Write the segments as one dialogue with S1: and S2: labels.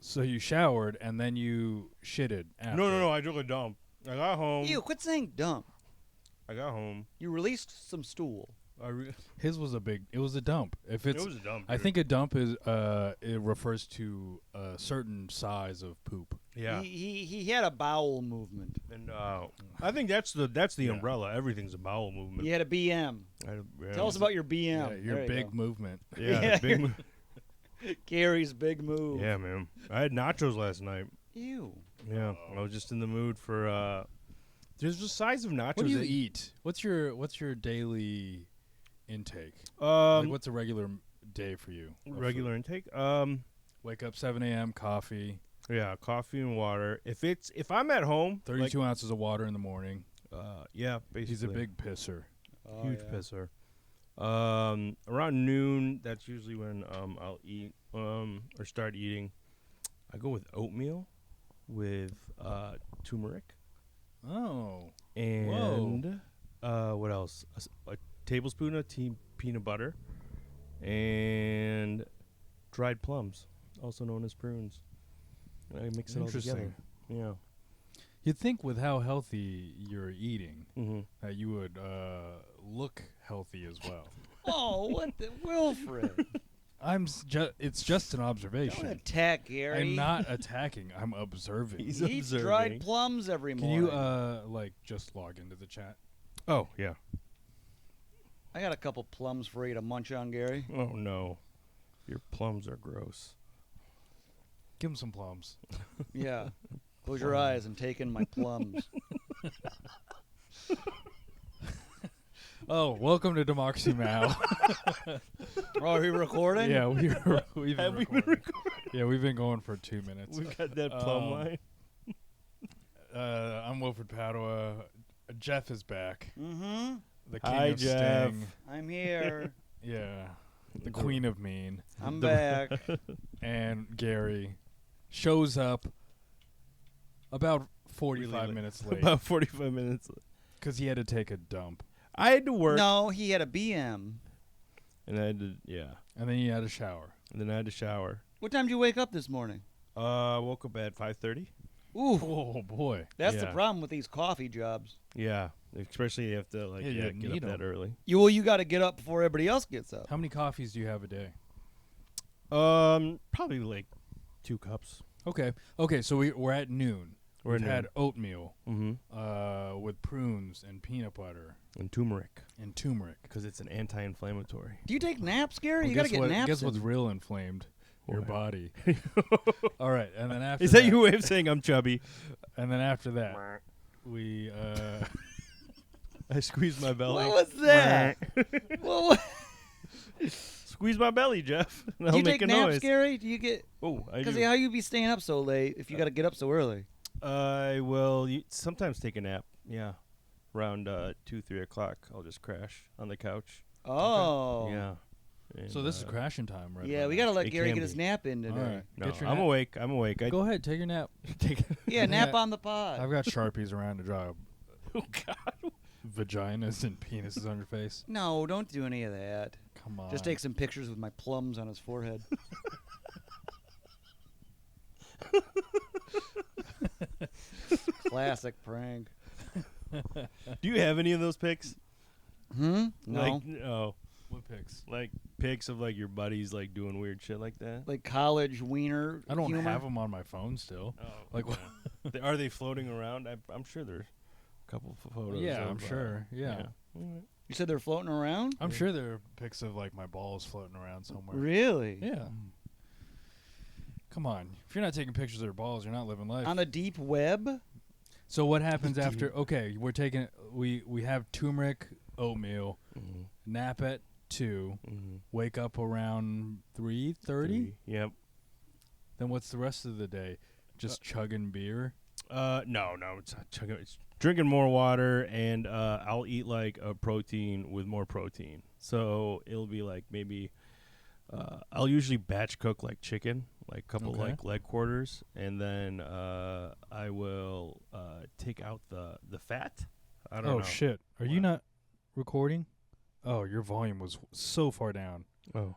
S1: So you showered and then you shitted after.
S2: No. I took a dump. I got home.
S3: Ew, quit saying dump.
S2: I got home.
S3: You released some stool.
S1: His was it was a dump. If it's,
S2: It was a dump.
S1: I think a dump is, it refers to a certain size of poop.
S2: Yeah.
S3: He had a bowel movement.
S2: And I think that's the umbrella. Everything's a bowel movement.
S3: He had a BM. Tell us about your BM.
S1: Yeah, your
S3: There you
S1: big
S3: go.
S1: movement.
S2: Yeah, big move.
S3: Garri's big move.
S2: Yeah, man. I had nachos last night.
S3: Ew.
S2: Yeah, I was just in the mood for. There's the size of nachos.
S1: What do you eat? What's your daily intake?
S2: Like
S1: what's a regular day for you?
S2: regular intake?
S1: Wake up 7 a.m. Coffee.
S2: Yeah, coffee and water. If I'm at home,
S1: 32 ounces of water in the morning.
S2: yeah, basically.
S1: He's a big pisser.
S2: Huge pisser. Around noon, that's usually when I'll eat or start eating. I go with oatmeal with turmeric.
S1: Oh.
S2: And what else? A tablespoon of peanut butter and dried plums, also known as prunes. I mix it all together. Yeah.
S1: You'd think with how healthy you're eating
S2: Mm-hmm.
S1: that you would look healthy as well.
S3: Oh, what the Wilfred?
S1: It's just an observation.
S3: Don't attack Garri.
S1: I'm not attacking. I'm observing.
S2: He's
S3: He eats
S2: observing.
S3: dried plums every
S1: Can
S3: morning.
S1: you just log into the chat?
S2: Oh, yeah.
S3: I got a couple plums for you to munch on, Garri.
S2: Oh, no. Your plums are gross.
S1: Give him some plums.
S3: Yeah. Close your eyes and take in my plums.
S1: Oh, welcome to Democracy Now.
S3: Oh, are we recording?
S1: Yeah, we've
S2: Have
S1: been
S2: we been
S1: recording.
S2: recording?
S1: Yeah, we've been going for 2 minutes.
S2: We've got that plum line.
S1: I'm Wilfred Padua. Jeff is back.
S3: Mm-hmm.
S1: The king
S2: Hi,
S1: of
S2: Jeff.
S1: Sting.
S3: I'm here.
S1: Yeah. The queen of mean.
S3: I'm back.
S1: And Garri shows up about 45
S2: Really
S1: minutes late
S2: About 45 minutes.
S1: because he had to take a dump.
S2: I had to work.
S3: No, he had a BM.
S2: And I had to,
S1: And then he had a shower.
S2: And then I had to shower.
S3: What time did you wake up this morning?
S2: Woke up at 5:30.
S3: Ooh,
S1: Oh, boy.
S3: that's the
S2: yeah.
S3: problem with these coffee jobs.
S2: Yeah. Especially you have to,
S1: Yeah, you
S2: get
S1: need
S2: up that
S1: 'em.
S2: early.
S3: You got to get up before everybody else gets up.
S1: How many coffees do you have a day?
S2: Probably like 2 cups.
S1: Okay, so we're at noon.
S2: We're
S1: We've
S2: at
S1: had oatmeal
S2: Mm-hmm.
S1: with prunes and peanut butter
S2: And turmeric.
S1: and turmeric.
S2: Because it's an anti-inflammatory.
S3: Do you take naps, Garri?
S1: Well,
S3: You got to
S1: guess
S3: get naps.
S1: Guess
S3: in.
S1: what's real inflamed? Your
S2: What?
S1: body. All right, and then after
S2: Is that your way of saying I'm chubby?
S1: And then after that, we
S2: I squeezed my belly.
S3: What was that? What?
S2: Squeeze my belly, Jeff. And
S3: Do
S2: I'll
S3: you
S2: make
S3: take
S2: a
S3: naps,
S2: noise.
S3: Gary? Do you get?
S2: Oh, I
S3: Because
S2: do.
S3: how you be staying up so late if you got to get up so early?
S2: I will sometimes take a nap. Yeah. Around 2, 3 o'clock, I'll just crash on the couch.
S3: Oh.
S2: Yeah. And,
S1: so this is crashing time, right?
S3: Yeah,
S1: about
S3: we
S1: now.
S3: got to let
S2: It
S3: Gary
S2: can
S3: get his
S2: be.
S3: nap in today.
S1: All right.
S2: No,
S1: Get your
S2: I'm
S1: nap.
S2: awake. I'm awake. I
S1: Go ahead, take your nap.
S2: take.
S3: Yeah, nap
S1: Yeah.
S3: on the pod.
S1: I've got Sharpies around to draw
S2: Oh God.
S1: vaginas and penises on your face.
S3: No, don't do any of that.
S1: Come on.
S3: Just take some pictures with my plums on his forehead. Classic prank.
S2: Do you have any of those pics?
S3: No.
S1: What pics?
S2: Like pics of like your buddies like doing weird shit like that.
S3: Like college wiener.
S1: I don't
S3: humor.
S1: have them on my phone still.
S2: Oh,
S1: Like,
S2: okay. Are they floating around? I'm sure there's a couple of photos.
S1: Yeah,
S2: of,
S1: I'm sure. Yeah.
S2: Alright.
S3: You said they're floating around?
S1: I'm sure there are pics of like my balls floating around somewhere.
S3: Really?
S1: Yeah. Come on. If you're not taking pictures of your balls, you're not living life.
S3: On the deep web?
S1: So what happens after? Okay, we're taking. We have turmeric oatmeal.
S2: Mhm.
S1: Nap at 2.
S2: Mhm.
S1: Wake up around 3:30.
S2: Yep.
S1: Then what's the rest of the day? Just chugging beer.
S2: No, it's not chugging. It's drinking more water, and I'll eat like a protein with more protein. So it'll be like maybe I'll usually batch cook like chicken, like a couple
S1: Okay.
S2: like leg quarters, and then I will take out the fat. I don't
S1: Oh
S2: know.
S1: shit! Are you
S2: What?
S1: not recording? Oh, your volume was so far down.
S2: Oh,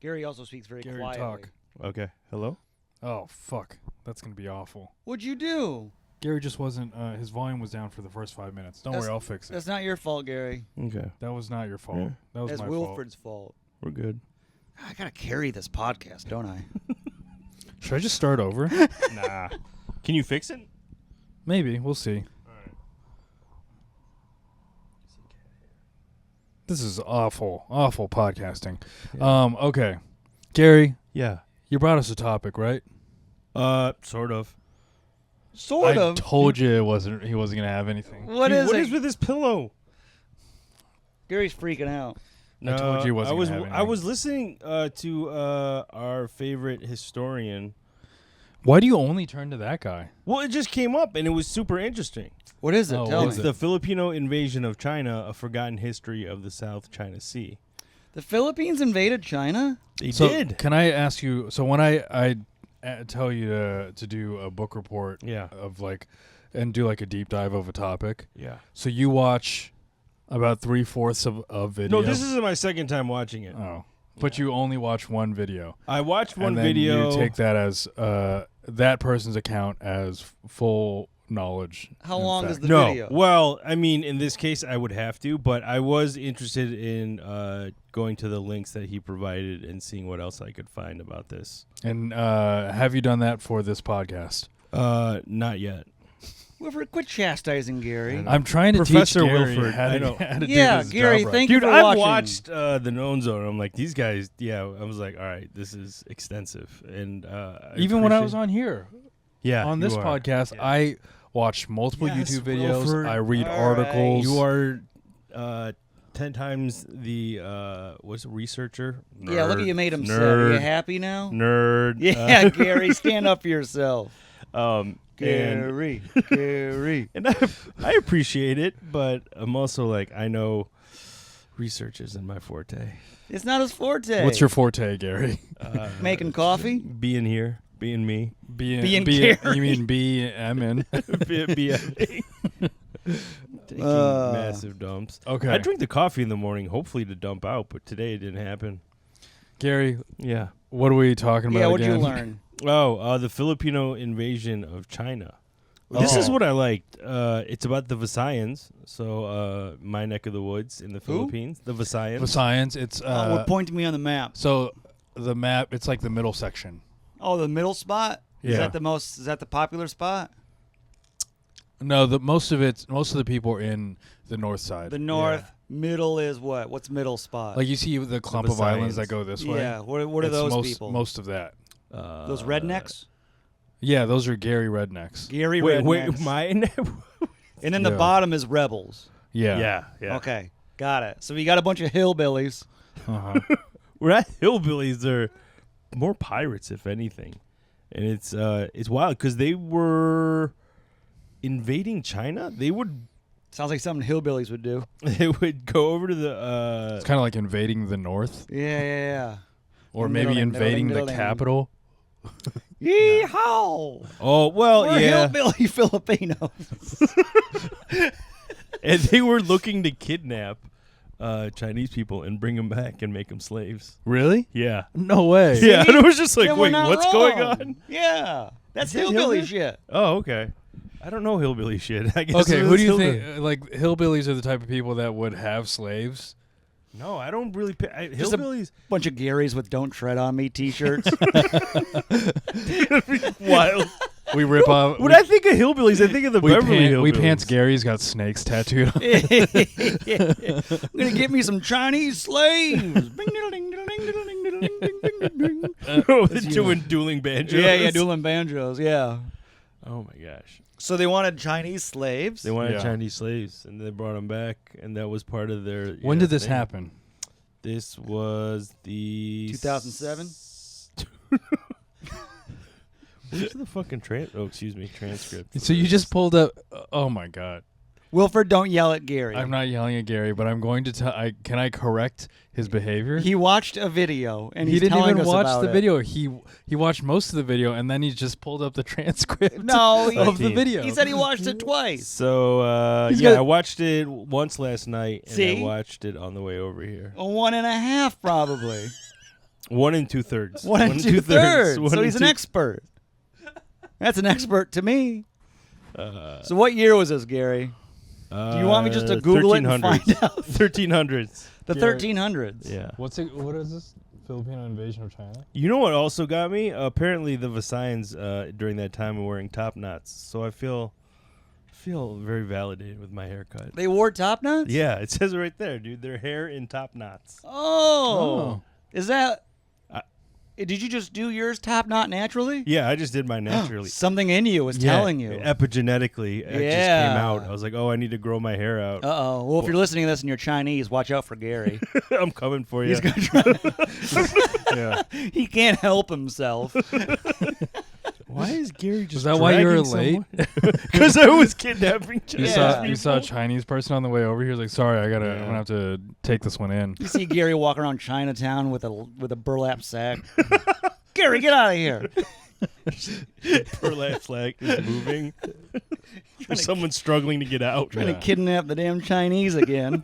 S3: Gary also speaks very
S1: Gary,
S3: quietly.
S1: talk.
S2: Okay. Hello?
S1: Oh, fuck. That's going to be awful.
S3: What'd you do?
S1: Gary just wasn't, his volume was down for the first 5 minutes. Don't worry, I'll fix it.
S3: That's not your fault, Garri.
S2: Okay.
S1: That was not your fault.
S2: Yeah.
S1: That was
S3: That's
S1: my
S3: Wilfred's fault.
S2: We're good.
S3: I gotta carry this podcast, don't I?
S1: fault. Should I just start over?
S2: Nah. Can you fix it?
S1: Maybe. We'll see.
S2: All right.
S1: This is awful podcasting. Okay. Gary,
S2: Yeah.
S1: you brought us a topic, right?
S2: Sort of.
S3: Sort
S1: I
S3: of.
S1: told you he wasn't going to have anything.
S3: What
S2: Dude,
S3: is
S2: what
S3: it?
S2: is with this pillow?
S3: Gary's freaking out.
S1: I told you he wasn't gonna have
S2: I
S1: anything.
S2: was listening to our favorite historian.
S1: Why do you only turn to that guy?
S2: Well, it just came up, and it was super interesting.
S3: What is it?
S1: Oh,
S3: Tell
S1: what
S3: me.
S1: is
S2: It's the Filipino invasion of China, a forgotten history of the South China Sea.
S3: The Philippines invaded China?
S2: They
S1: So
S2: did.
S1: can I ask you? So when I tell you to do a book report,
S2: Yeah.
S1: of like, and do like a deep dive of a topic,
S2: Yeah.
S1: so you watch about 3/4 of video.
S2: No, this is my second time watching it.
S1: Oh, but you only watch one video.
S2: I watched one
S1: and then
S2: video.
S1: You take that as that person's account as full knowledge.
S3: How
S1: and
S3: long
S1: fact.
S3: is the
S2: no,
S3: video?
S2: well, I mean, in this case, I would have to, but I was interested in going to the links that he provided and seeing what else I could find about this.
S1: And have you done that for this podcast?
S2: Not yet.
S3: Wilfred, quit chastising Gary.
S1: I'm trying to
S2: Professor
S1: teach Gary
S2: Wilfred,
S1: how
S2: I
S1: to,
S2: know.
S1: how to
S3: Yeah,
S1: do his
S3: Gary,
S1: job right.
S3: thank you
S2: Dude,
S3: for
S2: I've
S3: watching.
S2: watched the Known Zone. I'm like, these guys, yeah. I was like, all right, this is extensive. And
S1: Even when I was on here, on
S2: you
S1: this
S2: are.
S1: podcast,
S2: Yeah.
S1: I watch multiple
S2: Yes,
S1: YouTube videos.
S2: Wilfred.
S1: I read
S3: All
S1: articles.
S2: You are 10 times the what's it, researcher?
S3: Yeah, look at you made him
S2: nerd,
S3: sad. Are you happy now?
S2: Nerd.
S3: Yeah, Gary, stand up for yourself.
S2: And,
S3: Gary.
S2: and I appreciate it, but I'm also like, I know research isn't my forte.
S3: It's not his forte.
S1: What's your forte, Gary?
S3: Making coffee?
S2: Being here, being me.
S1: Being
S3: Gary.
S1: You mean BMN?
S2: Taking massive dumps.
S1: Okay.
S2: I drink the coffee in the morning, hopefully to dump out, but today it didn't happen.
S1: Gary,
S2: Yeah.
S1: what are we talking about
S3: Yeah, what'd
S1: again?
S3: you learn?
S2: Oh, the Filipino invasion of China. This is what I liked. It's about the Visayans, so my neck of the woods in the Philippines. The Visayans.
S1: For science, it's
S3: Point to me on the map.
S1: so the map. It's like the middle section.
S3: Oh, the middle spot? Is
S1: Yeah.
S3: that the most? Is that the popular spot?
S1: No, most of the people are in the north side.
S3: The north. Middle is what? What's middle spot?
S1: Like you see the clump of islands
S2: Visayans.
S1: that go this way.
S3: yeah. What are
S1: It's
S3: those
S1: most,
S3: people?
S1: Most of that.
S3: Those rednecks?
S1: Yeah, those are Gary rednecks.
S3: Gary
S2: wait,
S3: rednecks.
S2: mine.
S3: And then the
S1: Yeah.
S3: bottom is rebels.
S1: Yeah.
S2: yeah.
S3: Okay, got it. So we got a bunch of hillbillies.
S1: Uh-huh.
S2: We're at hillbillies. They're more pirates, if anything, and it's wild because they were invading China. They would
S3: Sounds like something hillbillies would do.
S2: go over to the
S1: It's kind of like invading the north,
S3: Yeah.
S1: or maybe
S3: Middling,
S1: invading the
S3: middling.
S1: capital.
S3: Yeehaw!
S2: Oh well,
S3: We're
S2: yeah.
S3: hillbilly Filipinos.
S2: And they were looking to kidnap Chinese people and bring them back and make them slaves.
S1: Really?
S2: Yeah.
S1: No way.
S2: Yeah, and it was just like,
S3: Yeah, we're
S2: wait,
S3: not
S2: what's
S3: wrong.
S2: going on?
S3: Yeah, that's
S2: Is that
S3: hillbilly
S2: hillbilly?
S3: shit.
S2: Oh, okay. I don't know hillbilly shit. I guess
S1: Okay,
S2: it
S1: who
S2: was
S1: do you
S2: hillbilly.
S1: think? Like hillbillies are the type of people that would have slaves.
S2: No, I don't really.
S3: Just a-
S2: Hillbillies.
S3: Bunch of Garys with "Don't Tread on Me" T-shirts.
S2: Wild.
S1: We rip off.
S2: When I think of hillbillies, I think of the Beverly Hillbillies.
S1: we pants Gary's got snakes tattooed on.
S3: I'm gonna get me some Chinese slaves.
S2: Oh, they're doing dueling banjos.
S3: Yeah, dueling banjos. Yeah.
S2: Oh my gosh.
S3: So they wanted Chinese slaves.
S2: They wanted
S1: Yeah.
S2: Chinese slaves, and they brought them back, and that was part of their.
S1: When did this
S2: thing.
S1: happen?
S2: This was the
S3: 2007?
S2: Where's the fucking transcript?
S1: So you just pulled up. Oh my god!
S3: Wilfred, don't yell at Gary.
S1: I'm not yelling at Gary, but I'm going to tell. Can I correct his behavior?
S3: He watched a video and
S1: He
S3: he's
S1: didn't
S3: telling
S1: even
S3: us
S1: watch
S3: about
S1: the
S3: it.
S1: video. He watched most of the video, and then he just pulled up the transcript.
S3: No,
S1: of the
S2: he-
S1: video.
S3: He said he watched it twice.
S2: So
S1: He's
S2: yeah,
S1: got-
S2: I watched it once last night, and
S3: See?
S2: I watched it on the way over here.
S3: A 1.5, probably.
S2: 1 2/3.
S3: 1 2/3.
S2: One
S3: So
S2: and
S3: he's an
S2: two-
S3: expert. That's an expert to me. So what year was this, Gary? Do you want me just to Google it and find out?
S2: 1300s.
S3: The
S1: Gary.
S3: 1300s.
S2: Yeah.
S1: What is this? Filipino invasion of China?
S2: You know what also got me? Apparently the Visayans during that time were wearing top knots. So I feel very validated with my haircut.
S3: They wore top knots?
S2: Yeah, it says it right there, dude. Their hair in top knots.
S3: Oh. Is that... Did you just do yours top knot naturally?
S2: Yeah, I just did mine naturally.
S3: Something in you was telling you.
S2: Epigenetically, it just came out. I was like, oh, I need to grow my hair out.
S3: Uh-oh. Well, if you're listening to this and you're Chinese, watch out for Gary.
S2: I'm coming for you.
S3: He's going to try.
S2: Yeah.
S3: He can't help himself.
S2: Why is Gary just
S1: Is that why you were
S2: dragging
S1: late?
S2: Because I was kidnapping
S1: You
S2: Chinese
S1: saw a
S2: people.
S1: Chinese person on the way over here. He's like, sorry, I'm
S2: Yeah.
S1: gonna have to take this one in.
S3: You see Gary walk around Chinatown with a burlap sack. Gary, get out of here.
S2: Burlap flag is moving. There's someone struggling to get out.
S3: Trying
S1: Yeah.
S3: to kidnap the damn Chinese again.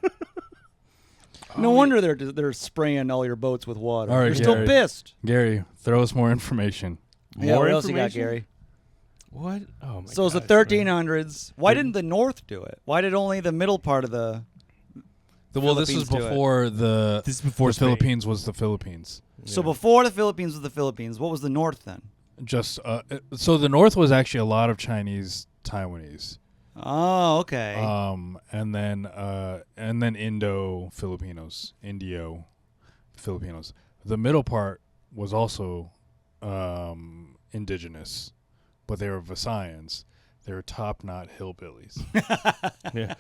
S3: No wonder they're spraying all your boats with water.
S1: All right,
S3: they're still
S1: Gary.
S3: pissed.
S1: Gary, throw us more information.
S3: Yeah,
S2: More
S3: what else you got,
S2: information?
S3: Gary?
S2: What? Oh my
S3: So it's the
S2: gosh,
S3: 1300s. Why didn't the North do it? Why did only the middle part of the...
S1: Well, this was
S3: Philippines do it.
S1: before the
S2: This is before
S1: the
S2: Spain.
S1: Philippines was the Philippines.
S3: So before the Philippines was the Philippines, what was the North then?
S1: Just so the North was actually a lot of Chinese, Taiwanese,
S3: Oh, okay.
S1: and then Indo-Filipinos, Indio-Filipinos. The middle part was also indigenous, but they were Visayans. They were top-knot hillbillies.
S2: Yeah.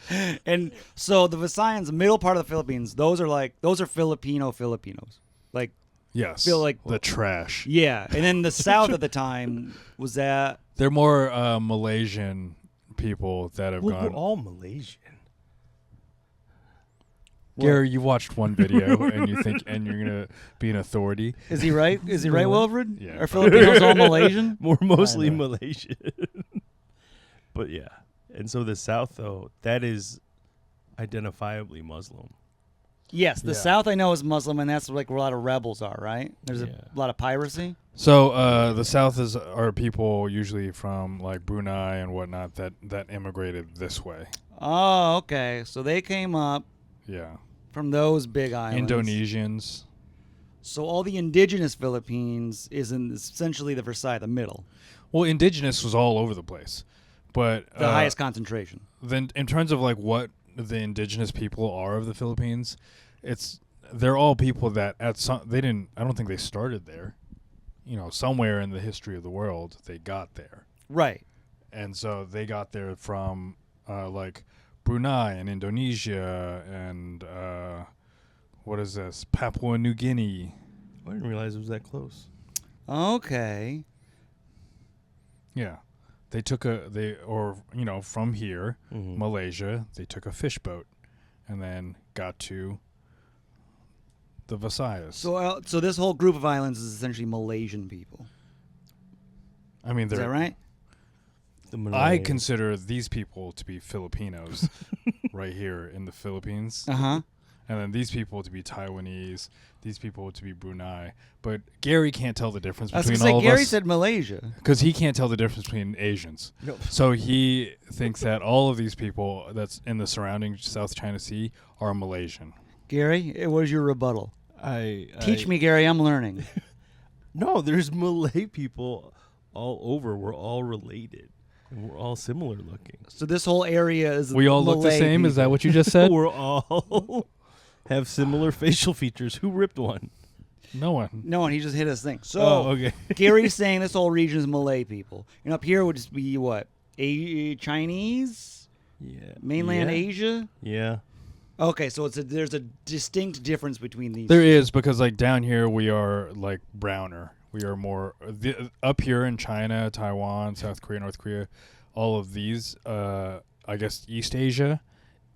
S3: And so the Visayans, the middle part of the Philippines, those are Filipinos. Like,
S1: Yes,
S3: feel like-
S1: the trash.
S3: yeah. And then the South at the time was that...
S1: They're more Malaysian people that have
S2: We're
S1: gone.
S2: all Malaysian.
S1: Gary, you watched one video and you think, and you're gonna be an authority.
S3: Is he right? Is he right, Wilfred?
S1: Yeah.
S3: Are Filipinos all Malaysian?
S2: We're mostly
S1: Kinda.
S2: Malaysian. But yeah. And so the South, though, that is identifiably Muslim.
S3: Yes, the
S1: Yeah.
S3: South I know is Muslim, and that's like where a lot of rebels are, right? There's
S2: Yeah.
S3: a lot of piracy.
S1: So the South are people usually from like Brunei and whatnot that immigrated this way.
S3: Oh, okay. So they came up
S1: Yeah,
S3: from those big islands.
S1: Indonesians.
S3: So all the indigenous Philippines is essentially the Versailles, the middle,
S1: Well, indigenous was all over the place, but
S3: the highest concentration.
S1: then in terms of like what the indigenous people are of the Philippines, they're all people that I don't think they started there. You know, somewhere in the history of the world they got there.
S3: Right.
S1: And so they got there from like Brunei and Indonesia and what is this? Papua New Guinea.
S2: I didn't realize it was that close.
S3: Okay.
S1: Yeah. They took from here,
S2: Mhm.
S1: Malaysia, they took a fish boat and then got to the Visayas.
S3: So this whole group of islands is essentially Malaysian people.
S1: I mean,
S3: Is that right?
S2: The
S1: I
S2: Malays.
S1: consider these people to be Filipinos right here in the Philippines.
S3: Uh-huh.
S1: And then these people to be Taiwanese, these people to be Brunei. But Gary can't tell the difference
S3: I was
S1: between
S3: going to
S1: all
S3: say,
S1: of
S3: Gary
S1: us
S3: said Malaysia.
S1: because he can't tell the difference between Asians.
S2: Nope.
S1: So he thinks that all of these people that's in the surrounding South China Sea are Malaysian.
S3: Gary, what is your rebuttal? Teach
S2: I-
S3: me, Gary. I'm learning.
S2: No, there's Malay people all over. We're all related. And we're all similar looking.
S3: So this whole area is
S1: We all look the
S3: Malay
S1: same? Is that
S3: people.
S1: what you just said?
S2: We're all have similar facial features. Who ripped one?
S1: No one.
S3: No, and he just hit his thing. So
S2: okay.
S3: Gary's saying this whole region is Malay people. And up here would just be what? Chinese?
S2: Yeah.
S3: Mainland
S2: yeah.
S3: Asia?
S2: Yeah.
S3: Okay, so there's a distinct difference between these.
S1: There is, because like down here we are like browner. We are more up here in China, Taiwan, South Korea, North Korea. All of these, I guess East Asia,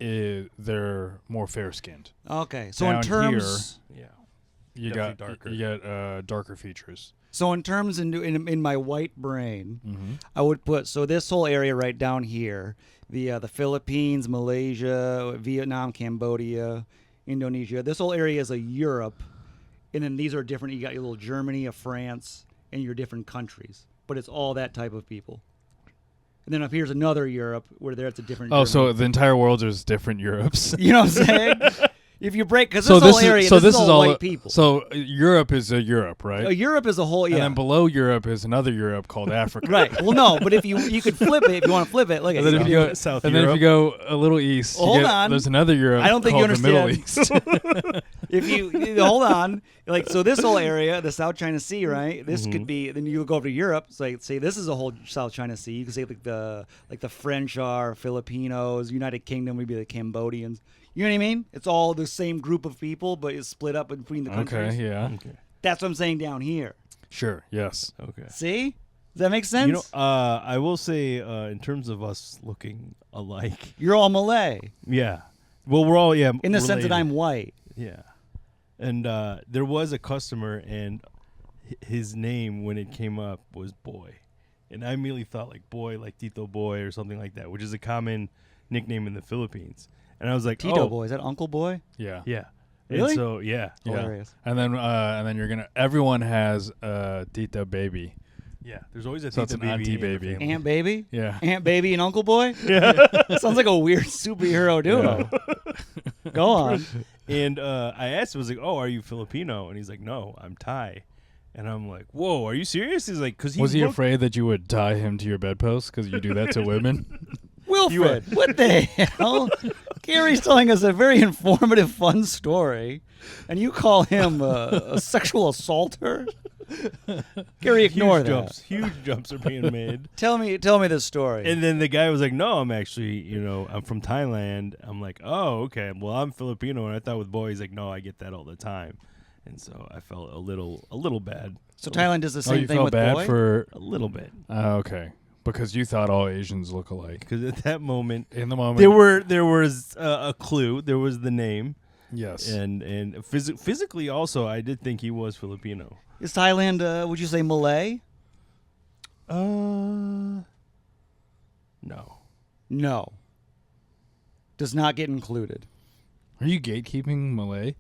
S1: they're more fair skinned.
S3: Okay, so
S1: Down
S3: in terms,
S2: Yeah.
S1: You
S2: Definitely
S1: got
S2: darker.
S1: you got darker features.
S3: so in terms in my white brain,
S1: Mm-hmm.
S3: I would put this whole area right down here, the Philippines, Malaysia, Vietnam, Cambodia, Indonesia. This whole area is a Europe. and then these are different. You got your little Germany, a France, and your different countries. But it's all that type of people. And then up here's another Europe where there's a different.
S1: Oh,
S3: Germany.
S1: so the entire world is different Europes.
S3: You know what I'm saying? If you break, because
S1: So
S3: this whole area,
S1: so
S3: this is all
S1: all
S3: white people.
S1: So Europe is a Europe, right?
S3: Europe is a whole, yeah.
S1: And then below Europe is another Europe called Africa.
S3: Right. Well, no, but if you could flip it, if you want to flip it, look at
S1: And then,
S3: it.
S1: if you go,
S2: South
S1: and then if
S2: Europe.
S1: you go a little east,
S3: Hold on.
S1: there's another Europe
S3: I don't think you
S1: called the Middle
S3: understand.
S1: East.
S3: If you hold on, like, so this whole area, the South China Sea, right? This could be. Then you go over to Europe. So like, say this is a whole South China Sea. You can say like the French are Filipinos, United Kingdom would be the Cambodians. You know what I mean? It's all the same group of people, but it's split up between the countries.
S1: Okay, yeah.
S2: Okay.
S3: That's what I'm saying down here.
S1: Sure, yes.
S2: Okay.
S3: See? Does that make sense?
S2: You know, I will say, in terms of us looking alike,
S3: You're all Malay
S2: yeah. Well, we're all
S3: in the sense that
S2: related.
S3: I'm white.
S2: Yeah. And there was a customer, and his name when it came up was Boy, and I immediately thought like Boy, like Tito Boy or something like that, which is a common nickname in the Philippines. And I was like,
S3: Tito
S2: oh,
S3: boy, is that Uncle Boy?
S1: Yeah.
S2: yeah.
S3: Really?
S2: And so yeah,
S3: Hilarious.
S1: And then you're gonna. Everyone has Tita baby.
S2: yeah. There's always a
S1: So it's
S2: Tita
S1: an auntie
S2: in the
S1: baby.
S2: family.
S3: Aunt Baby?
S1: Yeah.
S3: Aunt Baby and Uncle Boy?
S2: Yeah.
S3: Sounds like a weird superhero duo. Go on.
S2: And I asked him, I was like, oh, are you Filipino? And he's like, no, I'm Thai. And I'm like, whoa, are you serious? He's like, because
S1: Was he afraid that you would tie him to your bedpost because you do that to women?
S3: Wilfred, what the hell? Gary's telling us a very informative, fun story, and you call him a sexual assaulter? Gary, ignore
S2: huge
S3: that.
S2: jumps. Huge jumps are being made.
S3: Tell me this story.
S2: And then the guy was like, no, I'm actually, I'm from Thailand. I'm like, oh, okay. Well, I'm Filipino. And I thought with boys, he's like, no, I get that all the time. And so I felt a little bad.
S3: So Thailand does the
S1: Oh,
S3: same
S1: you
S3: thing
S1: felt
S3: with
S1: bad
S3: boy?
S1: for?
S2: A little bit.
S1: Okay, because you thought all Asians look alike.
S2: Because at that moment,
S1: In the moment,
S2: there was a clue. There was the name.
S1: yes.
S2: And physically also, I did think he was Filipino.
S3: Is Thailand, would you say Malay?
S2: No.
S3: No. Does not get included.
S1: Are you gatekeeping Malay?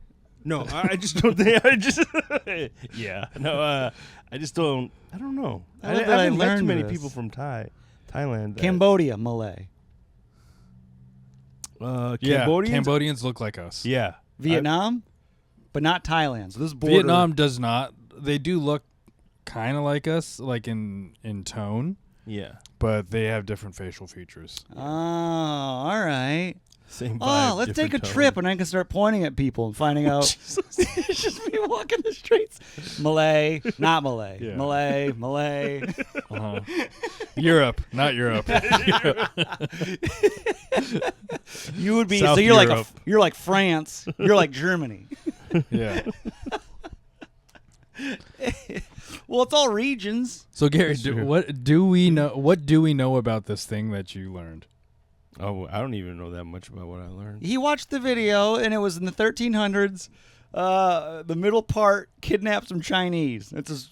S2: No, I just don't think. Yeah. No, I just don't. I don't know.
S3: I
S2: I
S3: love that I
S2: haven't met too
S3: learned
S2: many
S3: this.
S2: people from Thailand. that-
S3: Cambodia, Malay.
S1: Yeah,
S2: Cambodians?
S1: Cambodians look like us.
S2: Yeah.
S3: Vietnam, but not Thailand. So this border.
S1: Vietnam does not. They do look kind of like us, like in tone,
S2: Yeah.
S1: but they have different facial features.
S3: Oh, all right.
S2: Same vibe.
S3: Oh, let's take a
S2: different
S3: trip
S2: tone.
S3: and I can start pointing at people and finding out. It's just me walking the streets. Malay, not Malay.
S1: Yeah.
S3: Malay.
S1: Uh-huh. Europe, not Europe.
S3: You would be
S2: South
S3: so you're
S2: Europe.
S3: you're like France. You're like Germany.
S1: Yeah.
S3: Well, it's all regions.
S1: So Gary,
S2: That's true.
S1: what do we know? What do we know about this thing that you learned?
S2: Oh, I don't even know that much about what I learned.
S3: He watched the video and it was in the 1300s. The middle part kidnapped some Chinese. That's as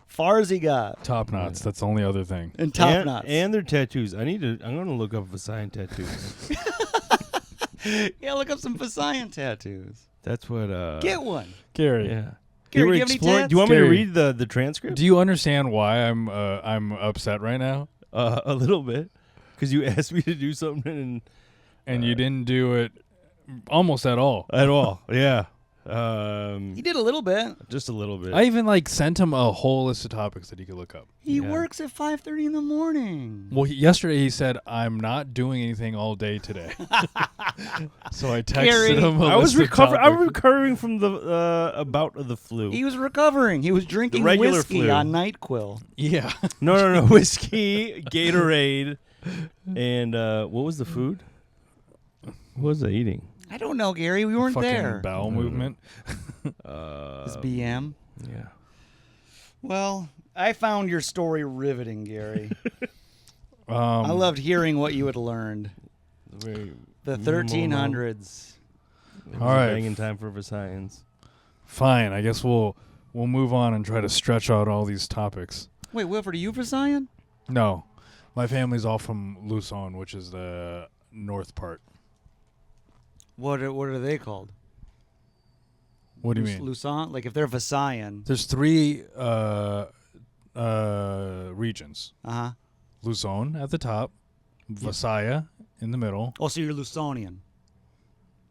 S3: far as he got.
S1: Top knots. That's the only other thing.
S3: And top knots.
S2: And their tattoos. I'm going to look up Visayan tattoos.
S3: Yeah, look up some Visayan tattoos.
S2: That's what.
S3: Get one.
S1: Gary,
S2: Yeah.
S3: Gary,
S2: were
S3: do you have any
S2: exploring-
S3: tats?
S2: Do you want me to
S1: Gary.
S2: read the transcript?
S1: do you understand why I'm upset right now?
S2: A little bit, because you asked me to do something
S1: And you didn't do it almost at all.
S2: at all. Yeah.
S3: He did a little bit.
S2: Just a little bit.
S1: I even sent him a whole list of topics that he could look up.
S3: He
S2: Yeah.
S3: works at 5:30 in the morning.
S1: Well, yesterday he said, "I'm not doing anything all day today." So I texted
S3: Gary,
S1: him.
S2: I was
S1: recovering.
S2: recovering from the bout of the flu.
S3: He was recovering. He was drinking
S2: regular
S3: whiskey
S2: flu.
S3: on NyQuil.
S1: Yeah.
S2: No. Whiskey, Gatorade, and what was the food? What was I eating?
S3: I don't know, Gary. We weren't
S1: Fucking
S3: there.
S1: bowel movement.
S3: It's BM.
S2: Yeah.
S3: Well, I found your story riveting, Gary.
S1: I
S3: I loved hearing what you had learned. The 1300s.
S1: All right.
S2: Banging time for science.
S1: Fine. I guess we'll move on and try to stretch out all these topics.
S3: Wait, Wilfred, are you Visayan?
S1: No, my family's all from Luzon, which is the north part.
S3: What are they called?
S1: What do you mean?
S3: Luzon? Like if they're Visayan.
S1: There's 3 regions.
S3: Uh-huh.
S1: Luzon at the top, Visaya in the middle.
S3: Oh, so you're Luzonian.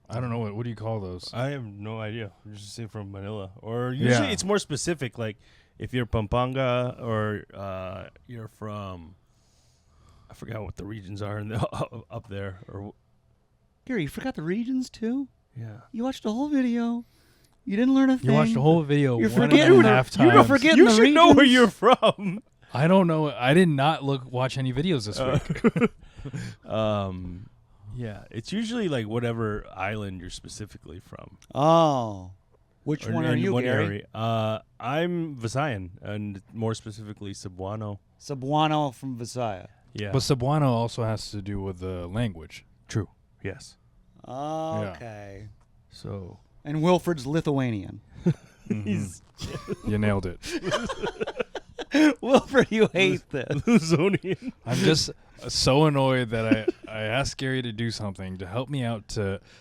S1: I don't know what do you call those?
S2: I have no idea. I'm just saying from Manila. Or usually it's more specific, like if you're Pampanga or you're from, I forgot what the regions are in the, up there. Or
S3: Garri, you forgot the regions too?
S2: yeah.
S3: You watched the whole video. You didn't learn a thing.
S1: You watched the whole video
S3: You're
S1: 1.5 times.
S3: You're forgetting
S2: You
S3: the
S2: should know where
S3: regions.
S2: you're from.
S1: I don't know. I did not watch any videos this week.
S2: Yeah, it's usually like whatever island you're specifically from.
S3: Oh. Which one are
S2: in
S3: you,
S2: what
S3: Garri?
S2: area. I'm Visayan, and more specifically Cebuano.
S3: Cebuano from Visaya.
S2: Yeah.
S1: But Cebuano also has to do with the language.
S2: True. Yes.
S3: Okay.
S2: So
S3: And Wilfred's Lithuanian.
S2: he's
S1: You nailed it.
S3: Wilfred, you hate this.
S2: Luzonian.
S1: I'm just so annoyed that I asked Garri to do something to help me out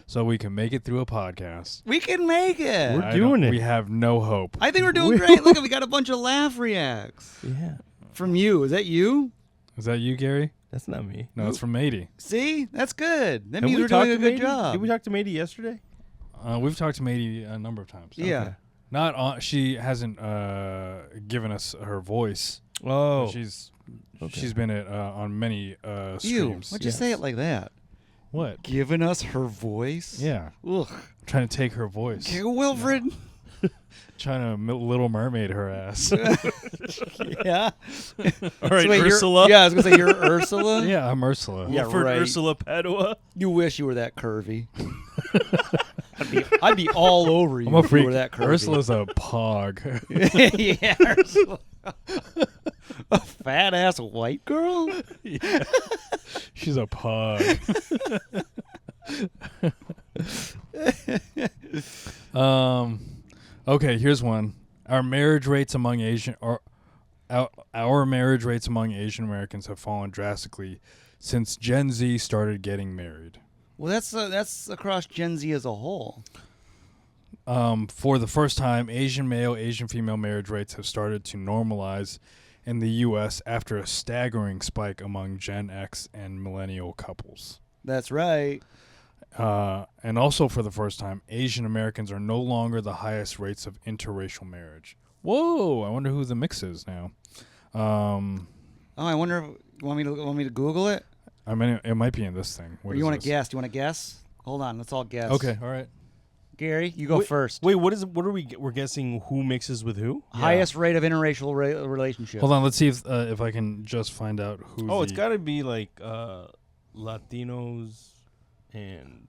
S1: so we can make it through a podcast.
S3: We can make it.
S2: We're doing it.
S1: We have no hope.
S3: I think we're doing great. Look, we got a bunch of laugh reacts
S2: Yeah.
S3: from you. Is that you?
S1: Is that you, Garri?
S2: That's not me.
S1: No, it's from Matey.
S3: See? That's good. That
S2: Have
S3: means
S2: we
S3: we're doing
S2: talked
S3: a
S2: to
S3: good
S2: Matey?
S3: job.
S2: Did we talk to Matey yesterday?
S1: We've talked to Matey a number of times.
S3: Yeah.
S2: Okay.
S1: Not on. She hasn't given us her voice.
S2: Oh.
S1: She's been on many
S3: You.
S1: streams.
S3: Why'd you say it like that?
S1: What?
S3: Giving us her voice?
S1: Yeah.
S3: Ugh.
S1: Trying to take her voice.
S3: Okay, Wilfred.
S1: Trying to Little Mermaid her ass.
S3: Yeah.
S2: All right,
S3: wait,
S2: Ursula.
S3: Yeah, I was going to say you're Ursula.
S1: Yeah, I'm Ursula.
S3: Yeah,
S2: Wilfred
S3: right.
S2: Ursula Padua.
S3: You wish you were that curvy. I'd be all over you
S1: I'm a
S3: if you
S1: freak.
S3: were that curvy.
S1: Ursula's a pog.
S3: Yeah, Ursula. A fat ass white girl?
S1: Yeah. She's a pug. Okay, here's one. Our marriage rates among Asian Americans have fallen drastically since Gen Z started getting married.
S3: Well, that's across Gen Z as a whole.
S1: For the first time, Asian male, Asian female marriage rates have started to normalize in the U.S. after a staggering spike among Gen X and millennial couples.
S3: That's right.
S1: And also for the first time, Asian Americans are no longer the highest rates of interracial marriage. Whoa! I wonder who the mix is now.
S3: Oh, I wonder if you want me to Google it?
S1: I mean, it might be in this thing. What
S3: Or
S1: is
S3: you want
S1: this?
S3: to guess? Do you want to guess? Hold on, let's all guess.
S1: Okay, all right.
S3: Garri, you go first.
S2: Wait, what are we? We're guessing who mixes with who?
S3: Highest rate of interracial relationships.
S1: Hold on, let's see if I can just find out who.
S2: Oh, it's got to be like Latinos and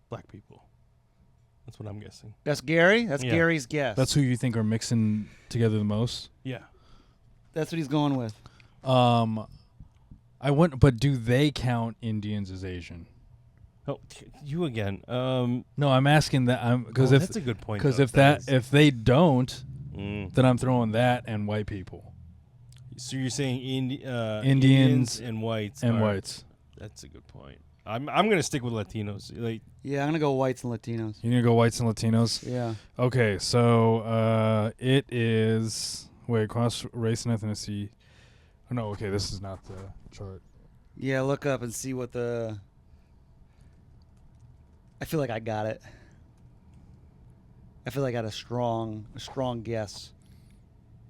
S2: black people. That's what I'm guessing.
S3: That's Garri? That's
S2: Yeah.
S3: Garri's guess.
S1: That's who you think are mixing together the most.
S2: Yeah.
S3: That's what he's going with.
S1: I wouldn't, but do they count Indians as Asian?
S2: Oh, you again.
S1: No, I'm asking that. Because
S2: that's a good point.
S1: Because
S2: though.
S1: if they don't,
S2: Mm.
S1: then I'm throwing that and white people
S2: So you're saying
S1: Indians
S2: Indians and whites
S1: and
S2: are-
S1: whites.
S2: That's a good point. I'm gonna stick with Latinos. Like
S3: Yeah, I'm going to go whites and Latinos.
S1: You're gonna go whites and Latinos.
S3: Yeah.
S1: Okay, so it is cross race and ethnicity. Oh, no, okay, this is not the chart.
S3: Yeah, look up and see what I feel like I got it. I feel like I got a strong guess.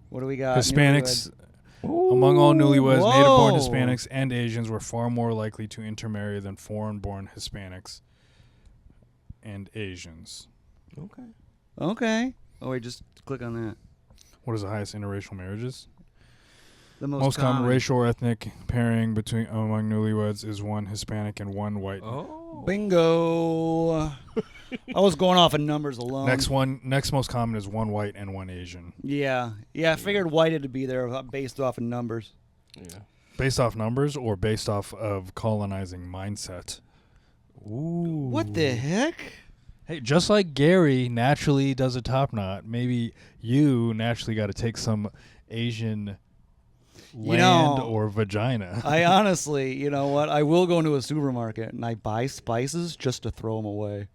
S3: What do we got?
S1: Hispanics.
S3: Newlywed.
S1: Among all newlyweds, native-born
S3: Whoa.
S1: Hispanics and Asians were far more likely to intermarry than foreign-born Hispanics and Asians.
S2: okay.
S3: Okay. Oh, wait, just click on that.
S1: What is the highest interracial marriages?
S3: The
S1: Most common racial or ethnic pairing among newlyweds is one Hispanic and one white.
S2: Oh.
S3: Bingo. I was going off of numbers alone.
S1: Next most common is one white and one Asian.
S3: Yeah. Yeah, I figured white had to be there based off of numbers.
S2: Yeah.
S1: Based off numbers or based off of colonizing mindset?
S2: Ooh.
S3: What the heck?
S1: Hey, just like Garri naturally does a top knot, maybe you naturally got to take some Asian land or vagina.
S3: I honestly, you know what? I will go into a supermarket and I buy spices just to throw them away.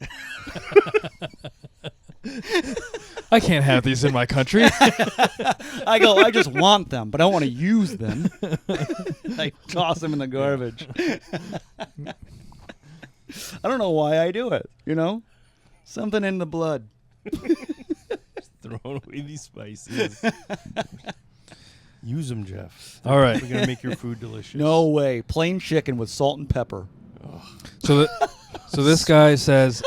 S1: I can't have these in my country.
S3: I go, I just want them, but I don't want to use them. I toss them in the garbage. I don't know why I do it, you know? Something in the blood.
S2: Throwing away these spices. Use them, Jeff.
S1: All right.
S2: We're going to make your food delicious.
S3: No way. Plain chicken with salt and pepper.
S1: So this guy says,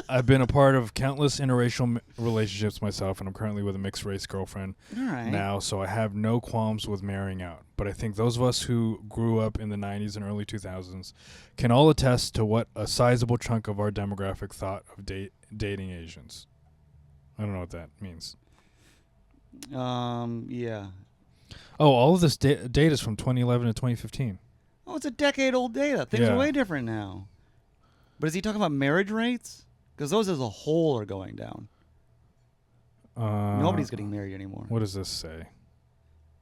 S1: I've been a part of countless interracial relationships myself, and I'm currently with a mixed race girlfriend
S3: All right.
S1: now, so I have no qualms with marrying out. But I think those of us who grew up in the 90s and early 2000s can all attest to what a sizable chunk of our demographic thought of dating Asians. I don't know what that means.
S3: Yeah.
S1: Oh, all of this data is from 2011 to 2015.
S3: Oh, it's a decade-old data. Things
S1: Yeah.
S3: are way different now. But is he talking about marriage rates? Because those as a whole are going down. Nobody's getting married anymore.
S1: What does this say?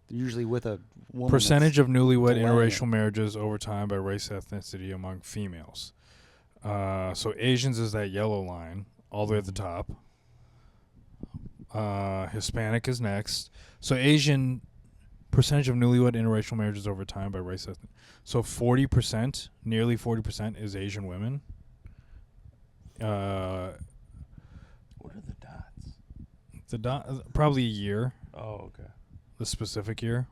S3: They're usually with a woman.
S1: Percentage of newlywed
S3: delaying
S1: interracial marriages over time by race ethnicity among females. So Asians is that yellow line all the way at the top. Hispanic is next. So Asian percentage of newlywed interracial marriages over time by race ethnicity. So 40%, nearly 40% is Asian women.
S2: What are the dots?
S1: The probably a year.
S2: Oh, okay.
S1: The specific year.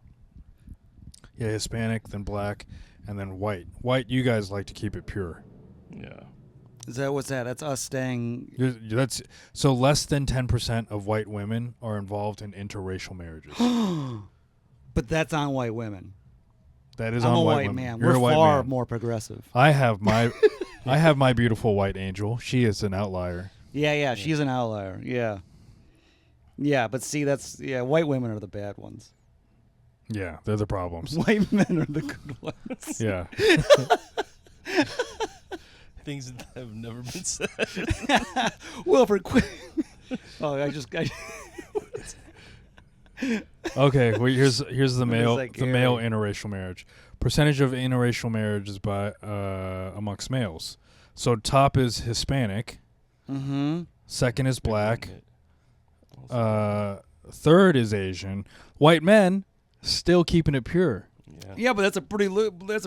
S1: Yeah, Hispanic, then black, and then white. White, you guys like to keep it pure.
S2: Yeah.
S3: Is that what's that? That's us staying.
S1: That's so less than 10% of white women are involved in interracial marriages.
S3: But that's on white women.
S1: That is
S3: I'm
S1: on
S3: a
S1: white
S3: white
S1: women.
S3: man.
S1: You're
S3: We're
S1: a white
S3: far
S1: man.
S3: more progressive.
S1: I have my beautiful white angel. She is an outlier.
S3: Yeah, she's an outlier. Yeah. Yeah, but see, white women are the bad ones.
S1: Yeah, they're the problems.
S3: White men are the good ones.
S1: Yeah.
S2: Things that have never been said.
S3: Wilfred, quit.
S1: Okay, well, here's the male
S3: like
S1: the male interracial marriage. Percentage of interracial marriages by amongst males. So top is Hispanic.
S3: Mm-hmm.
S1: Second is black. Third is Asian. White men still keeping it pure.
S3: Yeah, but that's a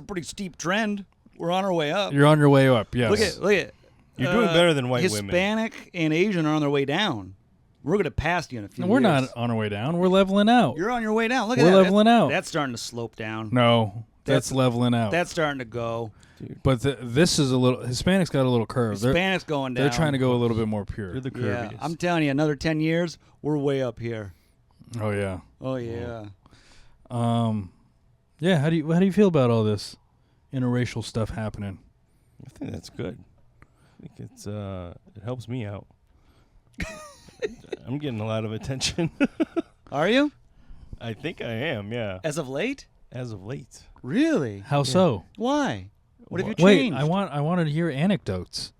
S3: pretty steep trend. We're on our way up.
S1: You're on your way up. Yes.
S3: Look at.
S2: You're doing better than white women.
S3: Hispanic and Asian are on their way down. We're going to pass you in a few
S1: No, we're
S3: years.
S1: not on our way down. We're leveling out.
S3: You're on your way down. Look at
S1: We're
S3: that.
S1: leveling out.
S3: That's starting to slope down.
S1: No, that's leveling out.
S3: That's starting to go.
S1: But this is a little. Hispanics got a little curve.
S3: Hispanic's going down.
S1: They're trying to go a little bit more pure.
S2: You're the
S3: Yeah,
S2: curviest.
S3: I'm telling you, another 10 years, we're way up here.
S1: Oh yeah.
S3: Oh yeah.
S1: Yeah. How do you feel about all this interracial stuff happening?
S2: I think that's good. I think it helps me out. I'm getting a lot of attention.
S3: Are you?
S2: I think I am, yeah.
S3: As of late?
S2: As of late.
S3: Really?
S1: How so?
S3: Why? What have you
S1: Wait,
S3: changed?
S1: I wanted to hear anecdotes.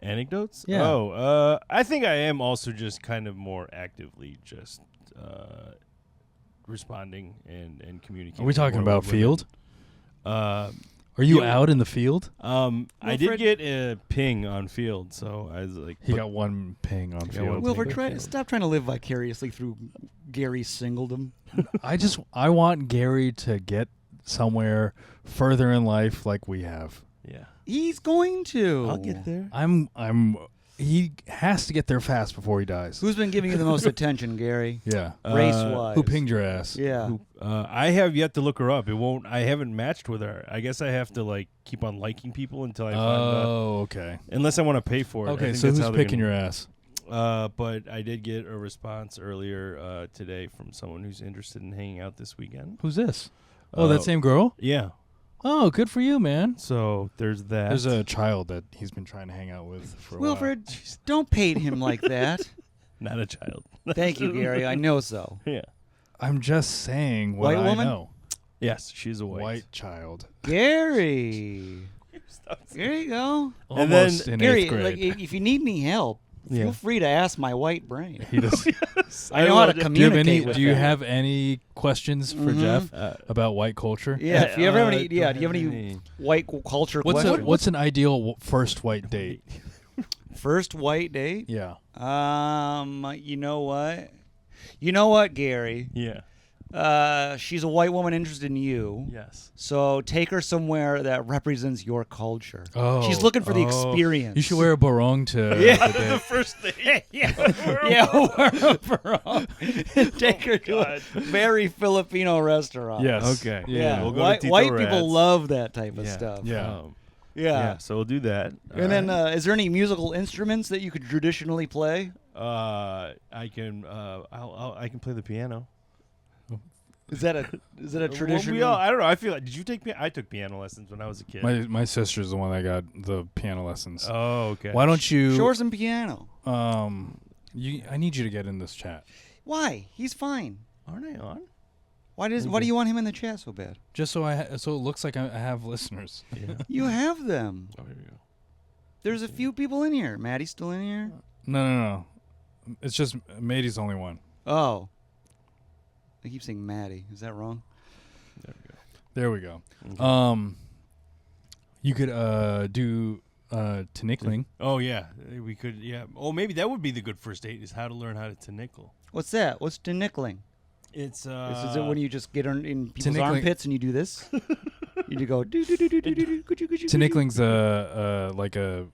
S2: Anecdotes?
S1: Yeah.
S2: Oh, I think I am also just kind of more actively just responding and communicating.
S1: Are we talking
S2: more
S1: about
S2: with women.
S1: field? Are you
S2: Yeah.
S1: out in the field?
S2: I did get a ping on field, so I was like,
S1: He got one ping on field.
S2: one
S3: Wilfred, stop trying to live vicariously through Garri Singledom.
S1: I want Garri to get somewhere further in life like we have.
S2: yeah,
S3: He's going to.
S2: I'll get there.
S1: He has to get there fast before he dies.
S3: Who's been giving you the most attention, Gary?
S1: Yeah.
S3: Race-wise.
S1: Who pinged your ass?
S3: Yeah.
S2: I have yet to look her up. I haven't matched with her. I guess I have to like keep on liking people until I find out.
S1: Oh, okay.
S2: Unless I want to pay for it. I
S1: Okay,
S2: think
S1: so
S2: that's
S1: who's
S2: how they're
S1: picking
S2: gonna-
S1: your ass?
S2: But I did get a response earlier today from someone who's interested in hanging out this weekend.
S1: Who's this? Oh, that same girl?
S2: Yeah.
S1: Oh, good for you, man.
S2: So there's that.
S1: There's a child that he's been trying to hang out with for a
S3: Wilfred, don't paint him like that.
S2: Not a child.
S3: Thank you, Gary. I know so.
S2: Yeah.
S1: while. I'm just saying what
S3: White
S1: I
S3: woman?
S1: know.
S2: Yes, she's a
S1: White child.
S3: Gary. There you go.
S2: And then-
S1: Almost in
S3: Gary,
S1: 8th grade.
S3: like, if you need any help,
S2: Yeah.
S3: feel free to ask my white brain.
S1: He does.
S3: I know how to
S1: Do you have
S3: communicate
S1: any?
S3: with
S1: Do you
S3: that.
S1: have any questions for Jeff about white culture?
S3: Yeah, if you ever have any,
S2: don't
S3: do you have
S2: have
S3: any white culture
S1: What's
S3: questions?
S1: what's an ideal first white date?
S3: First white date?
S1: Yeah.
S3: You know what? You know what, Garri?
S2: Yeah.
S3: She's a white woman interested in you.
S2: Yes.
S3: So take her somewhere that represents your culture.
S1: Oh.
S3: She's looking for the experience.
S1: You should wear a barong to
S2: The first thing.
S3: yeah, wear a barong. Take her to a very Filipino restaurant.
S1: Yes.
S2: Okay.
S3: Yeah,
S2: We'll go to Tito
S3: white
S2: Rat's.
S3: people love that type of stuff.
S1: Yeah.
S3: Yeah.
S2: So we'll do that.
S3: And then, is there any musical instruments that you could traditionally play?
S2: I can I can play the piano.
S3: Is that a tradition?
S2: Well, I don't know. I feel like, did you take I took piano lessons when I was a kid.
S1: My sister's the one that got the piano lessons.
S2: Oh, okay.
S1: Why don't you?
S3: Show her some piano.
S1: I need you to get in this chat.
S3: Why? He's fine.
S2: Aren't I on?
S3: Why do you want him in the chat so bad?
S1: Just so so it looks like I have listeners.
S2: Yeah.
S3: You have them.
S2: Oh, here we go.
S3: There's a few people in here. Maddie's still in here.
S1: No. It's just Matey's the only one.
S3: Oh. I keep saying Maddie. Is that wrong?
S1: There we go.
S2: Okay.
S1: You could do tinikling.
S2: Oh yeah, we could. Yeah. Oh, maybe that would be the good first date is how to learn how to nickel.
S3: What's that? What's tinikling?
S2: It's
S3: Is it when you just get in people's
S1: tinikling-
S3: armpits and you do this? You go do do do do do do do.
S1: Tinickling's like a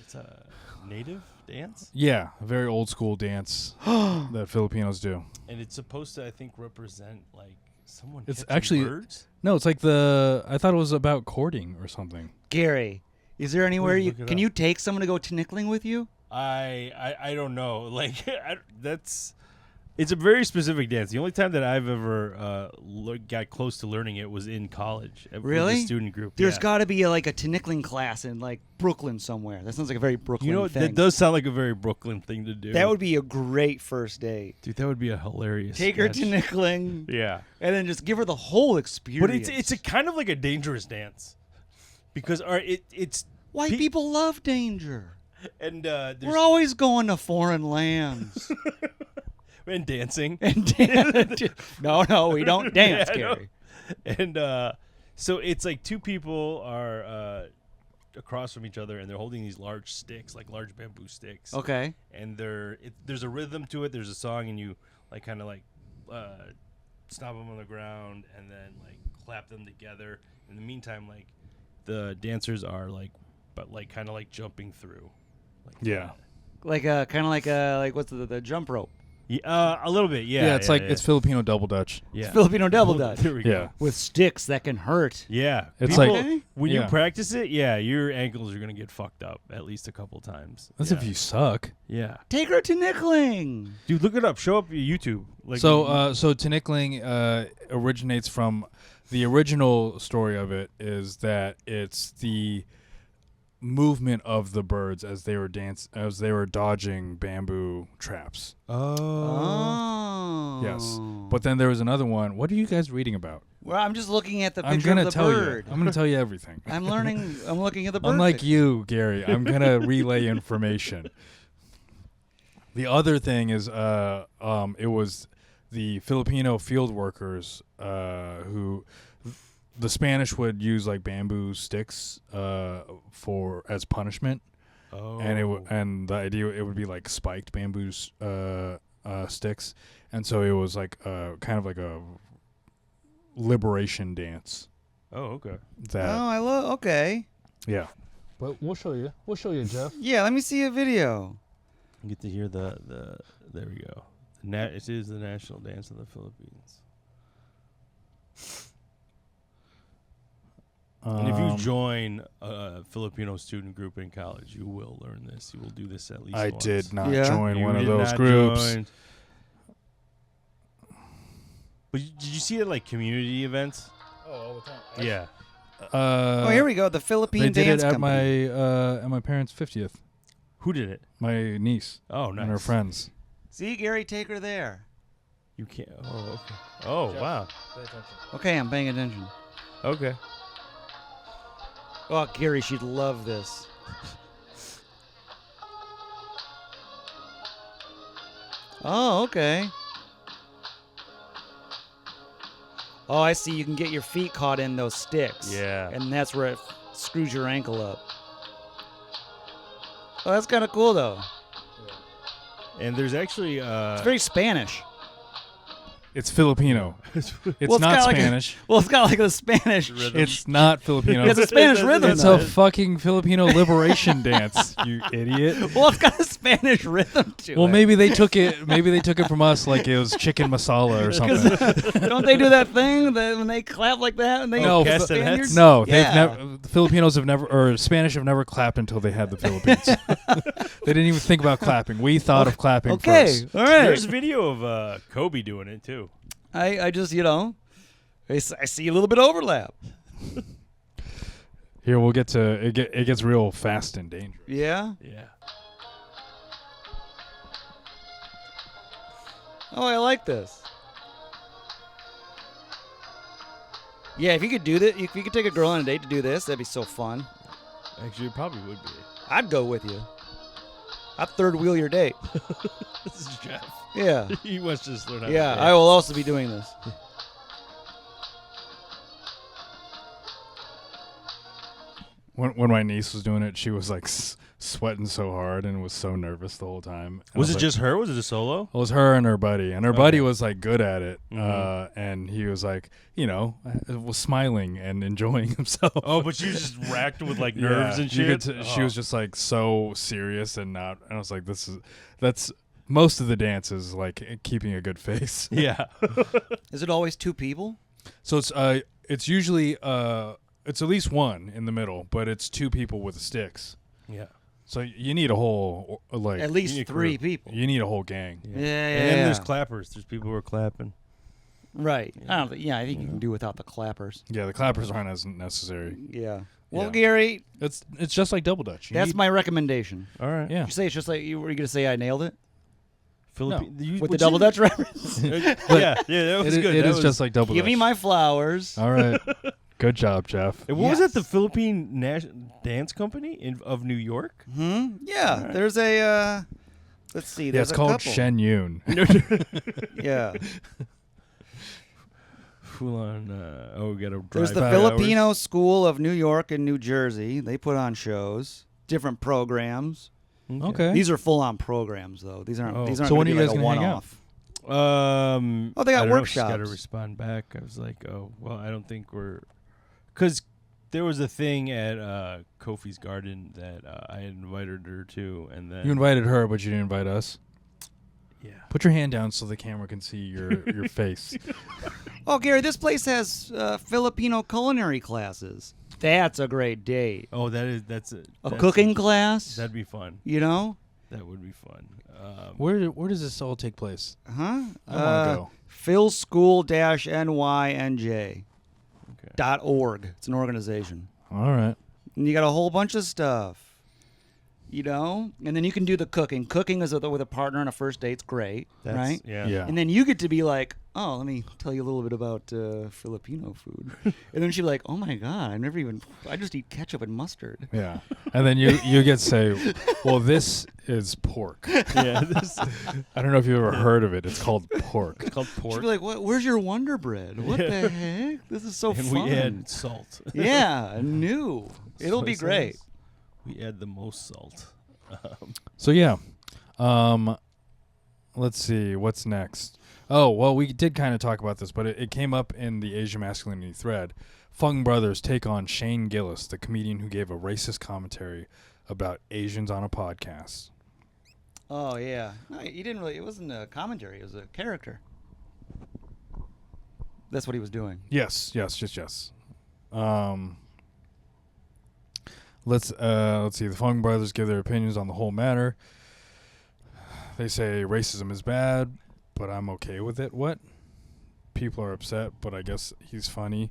S2: It's a native dance,
S1: a very old school dance that Filipinos do.
S2: and it's supposed to, I think, represent like someone.
S1: It's
S2: catching
S1: actually-
S2: birds.
S1: No, it's like I thought it was about courting or something.
S3: Garri, is there anywhere
S2: Please
S3: you
S2: look it
S3: can
S2: up.
S3: you take someone to go tinikling with you?
S2: I don't know. Like it's a very specific dance. The only time that I've ever got close to learning it was in college. With
S3: Really?
S2: the student group.
S3: There's
S2: yeah.
S3: got to be like a tinikling class in like Brooklyn somewhere. That sounds like a very Brooklyn
S2: You know,
S3: thing.
S2: that does sound like a very Brooklyn thing to do.
S3: That would be a great first date.
S2: dude. That would be a hilarious.
S3: Take her
S2: sketch.
S3: tinikling,
S2: Yeah,
S3: and then just give her the whole experience.
S2: but it's a kind of like a dangerous dance because it's
S3: white people love danger.
S2: and
S3: We're
S2: there's
S3: always going to foreign lands.
S2: and dancing.
S3: No, we don't dance,
S2: Yeah, I know.
S3: Garri.
S2: And so it's like two people are across from each other, and they're holding these large sticks, like large bamboo sticks.
S3: Okay.
S2: And there's a rhythm to it. There's a song, and you like kind of like stomp them on the ground, and then like clap them together. In the meantime, like the dancers are like, but like kind of like jumping through. Like
S1: Yeah.
S3: Like kind of like what's the jump rope?
S2: a little bit. Yeah.
S1: it's like it's Filipino double dutch.
S2: yeah.
S3: It's Filipino double dutch
S2: There we
S1: Yeah.
S2: go.
S3: with sticks that can hurt.
S2: Yeah.
S1: It's
S2: People-
S1: like-
S2: when you
S1: yeah.
S2: practice it, yeah, your ankles are gonna get fucked up at least a couple times.
S1: That's
S2: yeah.
S1: if you suck.
S2: Yeah.
S3: Take her to tinikling.
S2: Dude, look it up. Show up your YouTube. Like
S1: So tinikling originates from the original story of it is that it's the movement of the birds as they were dodging bamboo traps.
S3: Oh.
S1: Yes. But then there was another one. What are you guys reading about?
S3: Well, I'm just looking at the
S1: I'm
S3: picture
S1: gonna
S3: of the
S1: tell
S3: bird.
S1: you. I'm gonna tell you everything.
S3: I'm learning. I'm looking at the bird.
S1: Unlike
S3: picture.
S1: you, Garri, I'm gonna relay information. The other thing is, it was the Filipino field workers who the Spanish would use like bamboo sticks for as punishment, and the idea it would be like spiked bamboo sticks, and so it was like kind of like a liberation dance.
S2: Oh, okay.
S1: That
S3: Okay.
S1: yeah. But we'll show you. We'll show you, Jeff.
S3: Yeah, let me see a video.
S2: You get to hear the there we go. It is the national dance of the Philippines. And if you join a Filipino student group in college, you will learn this. You will do this at least
S1: I
S2: once.
S1: did not
S3: Yeah.
S1: join
S2: You
S1: one of
S2: did
S1: those
S2: not
S1: groups.
S2: join. But did you see it like community events?
S1: Oh, all the time.
S2: Yeah.
S3: Oh, here we go. The Philippine
S1: They did
S3: Dance
S1: it at
S3: Company.
S1: my parents' 50th.
S2: Who did it?
S1: My niece
S2: Oh, nice.
S1: and her friends.
S3: See, Garri, take her there.
S2: You can't. Oh, okay. Oh, wow.
S3: Okay, I'm paying attention.
S2: Okay.
S3: Oh, Garri, she'd love this. Oh, okay. Oh, I see. You can get your feet caught in those sticks.
S2: Yeah.
S3: And that's where it screws your ankle up. Oh, that's kind of cool though.
S2: And there's actually
S3: It's very Spanish.
S1: It's Filipino. It's
S3: Well,
S1: not
S3: got
S1: Spanish.
S3: It's got like a Spanish
S2: Rhythm.
S1: It's not Filipino.
S3: It's a Spanish rhythm.
S1: It's
S3: though.
S1: a fucking Filipino liberation dance, you idiot.
S3: Well, it's got a Spanish rhythm to it.
S1: Well, maybe they took it. Maybe they took it from us, like it was chicken masala or something.
S3: Don't they do that thing that when they clap like that and they
S1: No,
S3: Spaniards?
S1: No,
S3: Yeah.
S1: they've never. The Filipinos have never, or Spanish have never clapped until they had the Philippines. They didn't even think about clapping. We thought of clapping
S3: Okay,
S1: first.
S3: all right.
S2: There's video of Kobe doing it too.
S3: I just I see a little bit of overlap.
S1: Here we'll get to it. It gets real fast and dangerous.
S3: Yeah.
S2: Yeah.
S3: Oh, I like this. Yeah, if you could do that, if you could take a girl on a date to do this, that'd be so fun.
S2: Actually, it probably would be.
S3: I'd go with you. I'd third wheel your date.
S2: This is Jeff.
S3: Yeah.
S2: He wants to just learn how to
S3: Yeah,
S2: dance.
S3: I will also be doing this.
S1: When my niece was doing it, she was like sweating so hard and was so nervous the whole time. And I
S2: Was it
S1: like,
S2: just her? Was it a solo?
S1: It was her and her buddy, and her buddy
S2: Okay.
S1: was like good at it,
S2: Mhm.
S1: and he was like, was smiling and enjoying himself.
S2: Oh, but she was just racked with like nerves and
S1: you
S2: shit.
S1: could she was just like so serious and not. And I was like, that's most of the dance is like keeping a good face.
S2: Yeah.
S3: Is it always two people?
S1: So it's usually it's at least one in the middle, but it's two people with sticks.
S2: Yeah.
S1: So you need a whole like
S3: At least
S2: need a
S3: three
S2: crew.
S3: people.
S1: you need a whole gang.
S3: Yeah,
S2: And
S3: yeah,
S2: then
S3: yeah.
S2: there's clappers. There's people who are clapping.
S3: Right. I think you can do without the clappers.
S1: Yeah, the clappers aren't as necessary.
S3: Yeah. Well,
S1: Yeah.
S3: Gary,
S1: It's just like double dutch. You
S3: that's
S1: need-
S3: my recommendation.
S2: All right.
S1: yeah.
S3: You say it's just like you were you gonna say I nailed it with the double Dutch reference?
S2: yeah, that was
S1: It
S2: good.
S1: is
S2: That was-
S1: just like double
S3: Give
S1: dutch.
S3: me my flowers.
S1: All right. Good job, Jeff.
S2: And what was
S3: Yes.
S2: that? The Philippine Dance Company of New York?
S3: Yeah.
S2: All right.
S3: There's a. Let's see.
S1: Yeah,
S3: There's
S1: it's
S3: a
S1: called
S3: couple.
S1: Shen Yun.
S3: Yeah.
S2: Full on. We got to drive.
S3: There's the
S2: 5
S3: Filipino
S2: hours.
S3: School of New York and New Jersey. They put on shows, different programs.
S1: Okay.
S3: These are full-on programs, though. These aren't.
S2: Oh.
S3: These aren't.
S1: So when
S3: gonna
S1: are
S3: be
S1: you
S3: like
S1: guys
S3: a
S1: gonna hang out?
S3: one-off.
S2: Oh,
S3: they got
S2: I don't know if she's got to
S3: workshops.
S2: respond back. I was like, oh, well, I don't think we're, because there was a thing at Kofi's Garden that I had invited her to, and then
S1: You invited her, but you didn't invite us.
S2: yeah,
S1: Put your hand down so the camera can see your face.
S3: Oh, Gary, this place has Filipino culinary classes. That's a great date.
S2: oh, that's it.
S3: A
S2: That's
S3: cooking class.
S2: That'd be fun.
S3: You know?
S2: That would be fun.
S1: Where does this all take place?
S3: Huh?
S1: I want to go.
S3: philschool-nynj.org. It's an organization.
S1: All right.
S3: And you got a whole bunch of stuff. You know? And then you can do the cooking. Cooking is with a partner on a first date's great,
S2: That's,
S3: right?
S2: Yeah.
S1: Yeah.
S3: And then you get to be like, oh, let me tell you a little bit about Filipino food. And then she'd be like, oh my God, I just eat ketchup and mustard.
S1: Yeah. And then you get to say, well, this is pork.
S2: Yeah. This
S1: I don't know if you've ever heard of it. It's called pork.
S2: it's called
S3: She'd
S2: pork.
S3: be like, where's your Wonder Bread? What the heck? This is so
S2: and
S3: fun.
S2: we add salt.
S3: Yeah, new. It'll be
S2: Soy
S3: great.
S2: sauce. We add the most salt.
S1: So yeah. Let's see what's next. Oh, well, we did kind of talk about this, but it came up in the Asian masculinity thread. Fung Brothers take on Shane Gillis, the comedian who gave a racist commentary about Asians on a podcast.
S3: Oh yeah. No, he didn't really. It wasn't a commentary. It was a character. That's what he was doing.
S1: Yes. Let's see. The Fung Brothers give their opinions on the whole matter. They say racism is bad, but I'm okay with it. What? People are upset, but I guess he's funny.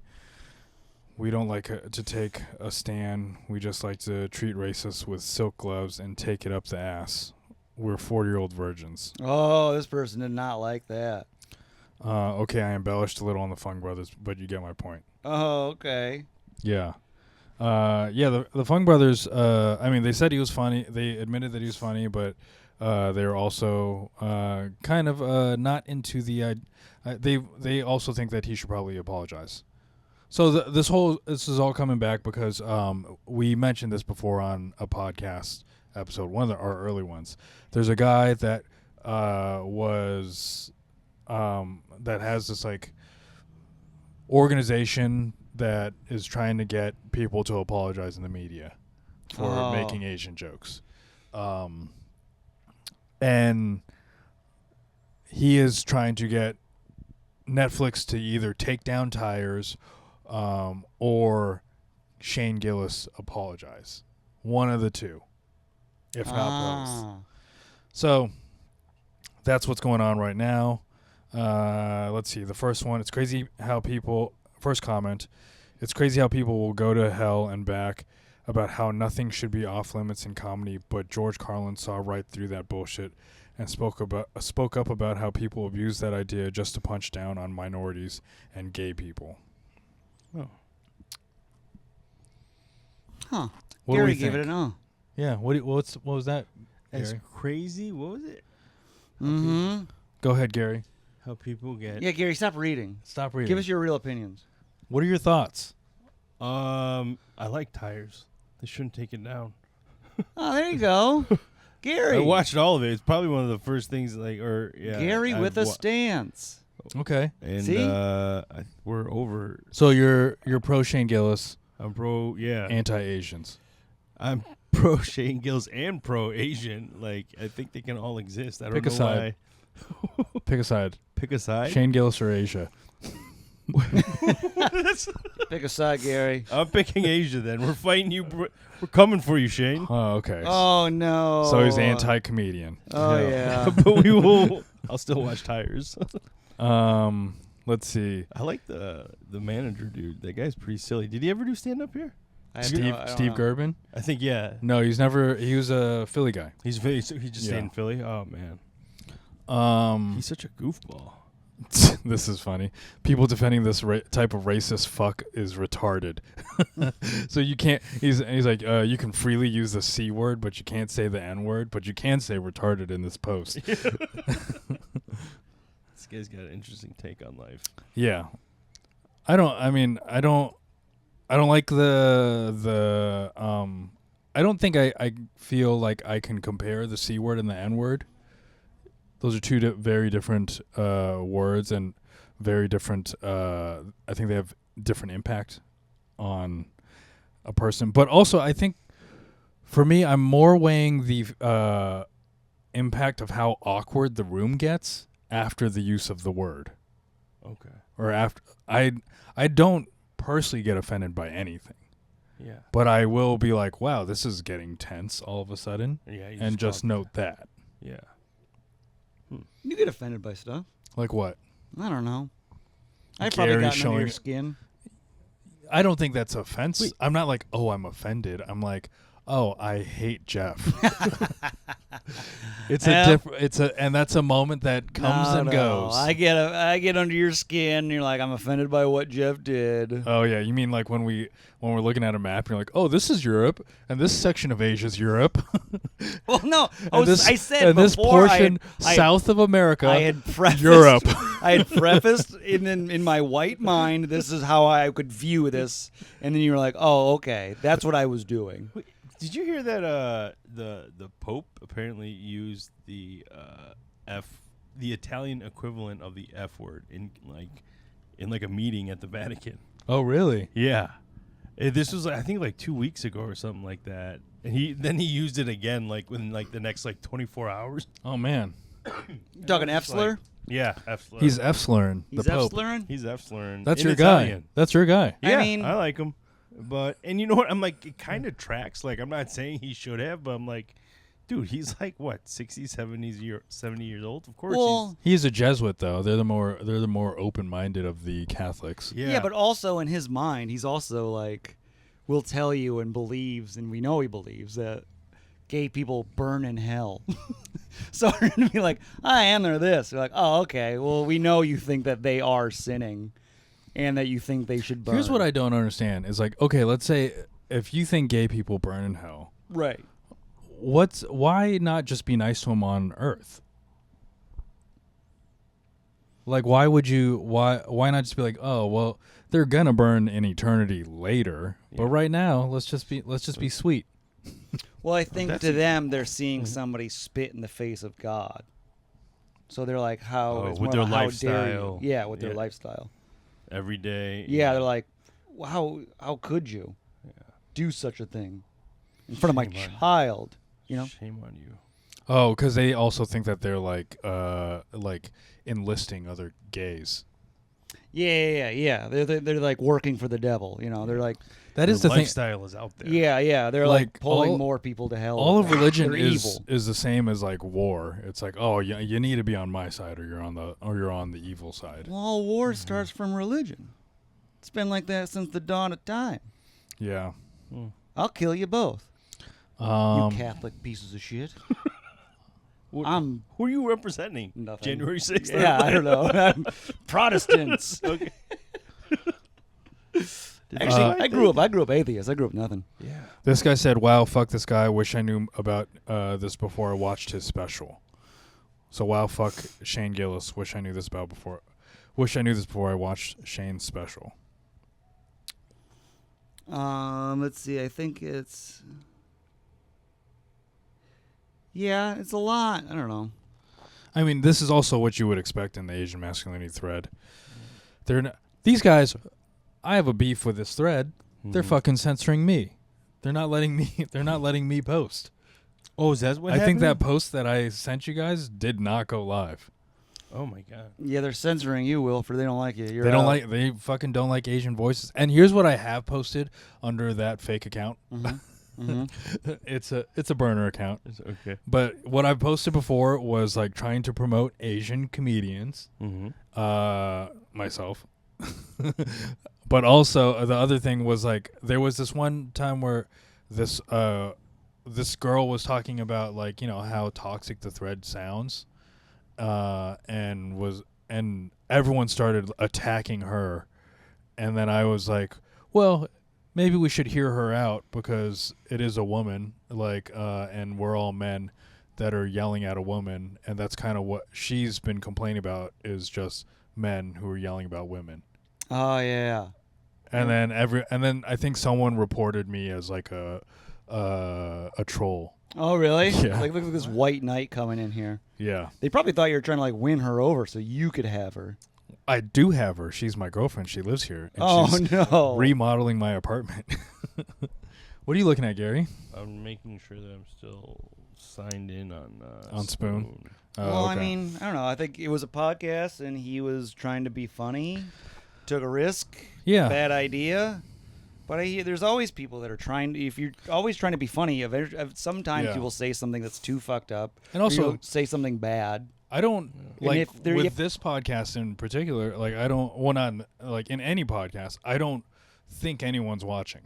S1: We don't like to take a stand. We just like to treat racists with silk gloves and take it up the ass. We're 40-year-old virgins.
S3: Oh, this person did not like that.
S1: Okay, I embellished a little on the Fung Brothers, but you get my point.
S3: Oh, okay.
S1: Yeah. The Fung Brothers, they said he was funny. They admitted that he was funny, but they were also kind of not into the they also think that he should probably apologize. So this is all coming back because we mentioned this before on a podcast episode, one of our early ones. There's a guy that was that has this like organization that is trying to get people to apologize in the media for making Asian jokes. And he is trying to get Netflix to either take down Tires or Shane Gillis apologize. One of the two, if not both. So that's what's going on right now. Let's see. The first one, it's crazy how people, first comment, it's crazy how people will go to hell and back about how nothing should be off limits in comedy, but George Carlin saw right through that bullshit and spoke up about how people abuse that idea just to punch down on minorities and gay people.
S2: Oh.
S3: Huh.
S1: What do
S3: Garri
S1: we
S3: gave
S1: think?
S3: it an oh.
S1: Yeah. What was that?
S2: That's
S1: Garri?
S2: crazy. What was it?
S3: Mm-hmm.
S1: Go ahead, Garri.
S2: How people get.
S3: Yeah, Garri, stop reading.
S1: Stop reading.
S3: Give us your real opinions.
S1: What are your thoughts?
S2: I like Tires. They shouldn't take it down.
S3: Oh, there you go. Garri.
S2: I watched all of it. It's probably one of the first things
S3: Garri with a stance.
S1: Okay.
S2: And
S3: See?
S2: we're over.
S1: So you're pro Shane Gillis,
S2: I'm pro. Yeah.
S1: anti-Asians.
S2: I'm pro Shane Gillis and pro Asian. Like I think they can all exist. I don't
S1: Pick
S2: know
S1: a side.
S2: why.
S1: Pick a side.
S2: Pick a side.
S1: Shane Gillis or Asia.
S3: Pick a side, Garri.
S2: I'm picking Asia. Then we're fighting you. We're coming for you, Shane.
S1: Oh, okay.
S3: Oh, no.
S1: So he's anti-comedian.
S3: Oh, yeah.
S2: But we will. I'll still watch Tires.
S1: Let's see.
S2: I like the manager dude. That guy's pretty silly. Did he ever do stand up here?
S3: I
S1: Steve
S3: don't know.
S1: Gerben?
S2: I think yeah.
S1: No, he was a Philly guy.
S2: He just
S1: Yeah.
S2: stayed in Philly. Oh man, he's such a goofball.
S1: This is funny. People defending this type of racist fuck is retarded. So you can't. He's like, you can freely use the C word, but you can't say the N word, but you can say retarded in this post.
S2: This guy's got an interesting take on life.
S1: Yeah, I don't like the I don't think I feel like I can compare the C word and the N word. Those are two very different words and very different. I think they have different impact on a person. But also, I think for me, I'm more weighing the impact of how awkward the room gets after the use of the word.
S2: Okay.
S1: Or after I don't personally get offended by anything.
S2: Yeah.
S1: But I will be like, wow, this is getting tense all of a sudden.
S2: Yeah.
S1: And just note that.
S2: Yeah.
S3: You get offended by stuff.
S1: Like what?
S3: I don't know. I probably
S1: Garri
S3: got under
S1: showing-
S3: your skin.
S1: I don't think that's offense.
S2: Wait.
S1: I'm not like, oh, I'm offended. I'm like, oh, I hate Jeff. And that's a moment that comes and goes.
S3: I get under your skin. And you're like, I'm offended by what Jeff did.
S1: Oh yeah, you mean like when we're looking at a map, and you're like, oh, this is Europe, and this section of Asia is Europe.
S3: Well, no,
S1: and
S3: I said
S1: and this
S3: before
S1: portion south of America,
S3: I had prefaced,
S1: Europe.
S3: I had prefaced in my white mind, this is how I could view this, and then you were like, oh, okay, that's what I was doing.
S2: Wait, did you hear that the Pope apparently used the the Italian equivalent of the F word in a meeting at the Vatican?
S1: Oh really?
S2: Yeah. This was I think 2 weeks ago or something like that. And he used it again within the next 24 hours.
S1: Oh man,
S3: You talking F slur?
S2: Yeah, F slur.
S1: he's F slurring.
S3: He's
S1: the
S3: F
S1: Pope.
S3: slurring?
S2: He's F slurring.
S1: That's
S2: in
S1: your
S2: Italian.
S1: guy. That's your guy.
S3: I
S2: Yeah,
S3: mean-
S2: I like him. But and you know what? I'm like, it kind of tracks. I'm not saying he should have, but I'm like, dude, he's 60, 70 years old. Of course
S3: Well,
S1: He's a Jesuit though. They're the more open-minded of the Catholics.
S2: he's
S3: yeah, but also in his mind, he's also will tell you and believes, and we know he believes that gay people burn in hell. So we're going to be like, and they're this. You're like, oh, okay. Well, we know you think that they are sinning and that you think they should burn.
S1: Here's what I don't understand is okay, let's say if you think gay people burn in hell,
S3: Right.
S1: why not just be nice to them on earth? Why not just be like, oh, well, they're gonna burn in eternity later, but right now let's just be sweet.
S3: Well, I think
S2: That's
S3: to
S2: a-
S3: them they're seeing somebody spit in the face of God. So they're like, how
S2: Oh,
S3: it's
S2: with
S3: more
S2: their
S3: like, how dare you?
S2: lifestyle.
S3: Yeah, with their
S2: Yeah.
S3: lifestyle.
S2: Every day.
S3: Yeah, they're like, wow, how could you do such a thing in front of my
S2: Shame on you.
S3: child? You know?
S2: Shame on you.
S1: Oh, because they also think that they're like enlisting other gays.
S3: Yeah. They're like working for the devil. You know, they're like,
S1: That is
S2: Their
S1: the thing.
S2: lifestyle is out there.
S3: yeah. They're like
S1: Like,
S3: pulling
S1: all-
S3: more people to hell.
S1: All
S3: with
S1: of
S3: that.
S1: religion
S3: They're
S1: is
S3: evil.
S1: is the same as like war. It's like, oh, you need to be on my side, or you're on the evil side.
S3: Well, all war starts from religion. It's been like that since the dawn of time.
S1: Yeah.
S3: I'll kill you both. You Catholic pieces of shit.
S2: What-
S3: I'm
S2: Who are you representing?
S3: nothing.
S2: January 6th?
S3: Yeah, I don't know. I'm Protestants.
S2: Okay.
S3: Actually, I grew up atheist. I grew up nothing.
S2: Yeah.
S1: This guy said, "Wow, fuck this guy. Wish I knew about this before I watched his special." So, wow, fuck Shane Gillis. Wish I knew this before I watched Shane's special.
S3: Let's see. I think it's. Yeah, it's a lot. I don't know.
S1: I mean, this is also what you would expect in the Asian masculinity thread. These guys. I have a beef with this thread. They're fucking censoring me. They're not letting me post.
S2: Oh, is that what
S1: I think
S2: happened?
S1: that post that I sent you guys did not go live.
S2: Oh, my God.
S3: Yeah, they're censoring you, Wilfred. They don't like you. You're
S1: They don't
S3: out.
S1: they fucking don't like Asian voices. And here's what I have posted under that fake account.
S3: Mm-hmm.
S1: It's a burner account.
S2: Okay.
S1: But what I posted before was like trying to promote Asian comedians.
S2: Mm-hmm.
S1: Myself. But also the other thing was like there was this one time where this girl was talking about like, you know, how toxic the thread sounds, and everyone started attacking her, and then I was like, well, maybe we should hear her out because it is a woman, like, and we're all men that are yelling at a woman, and that's kind of what she's been complaining about is just men who are yelling about women.
S3: Oh yeah.
S1: And then I think someone reported me as like a troll.
S3: Oh really?
S1: Yeah.
S3: Like look at this white knight coming in here.
S1: Yeah.
S3: They probably thought you were trying to like win her over so you could have her.
S1: I do have her. She's my girlfriend. She lives here. And
S3: Oh
S1: she's
S3: no.
S1: remodeling my apartment. What are you looking at, Gary?
S2: I'm making sure that I'm still signed in
S1: On Spoon?
S3: Well, I
S1: Okay.
S3: mean, I don't know. I think it was a podcast, and he was trying to be funny, took a risk,
S1: Yeah.
S3: bad idea. But there's always people that are trying. If you're always trying to be funny, sometimes
S1: Yeah.
S3: you will say something that's too fucked up,
S1: And
S3: or
S1: also-
S3: you'll say something bad.
S1: I don't like
S3: if there-
S1: with
S3: if-
S1: this podcast in particular. Like I don't. Well, not like in any podcast. I don't think anyone's watching.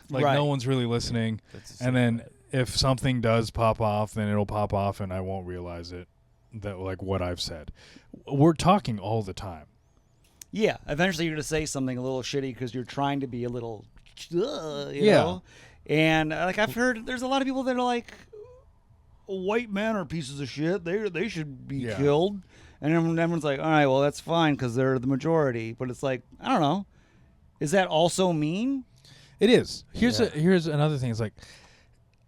S1: Like
S3: Right.
S1: no one's really listening. And then if something does pop off, then it'll pop off, and I won't realize it. That like what I've said. We're talking all the time.
S3: Yeah, eventually you're gonna say something a little shitty because you're trying to be a little, you
S1: Yeah.
S3: know. And like I've heard, there's a lot of people that are like, white men are pieces of shit. They should be
S1: Yeah.
S3: killed. And everyone's like, all right, well that's fine because they're the majority. But it's like, I don't know. Is that also mean?
S1: It is. Here's
S2: Yeah.
S1: here's another thing. It's like,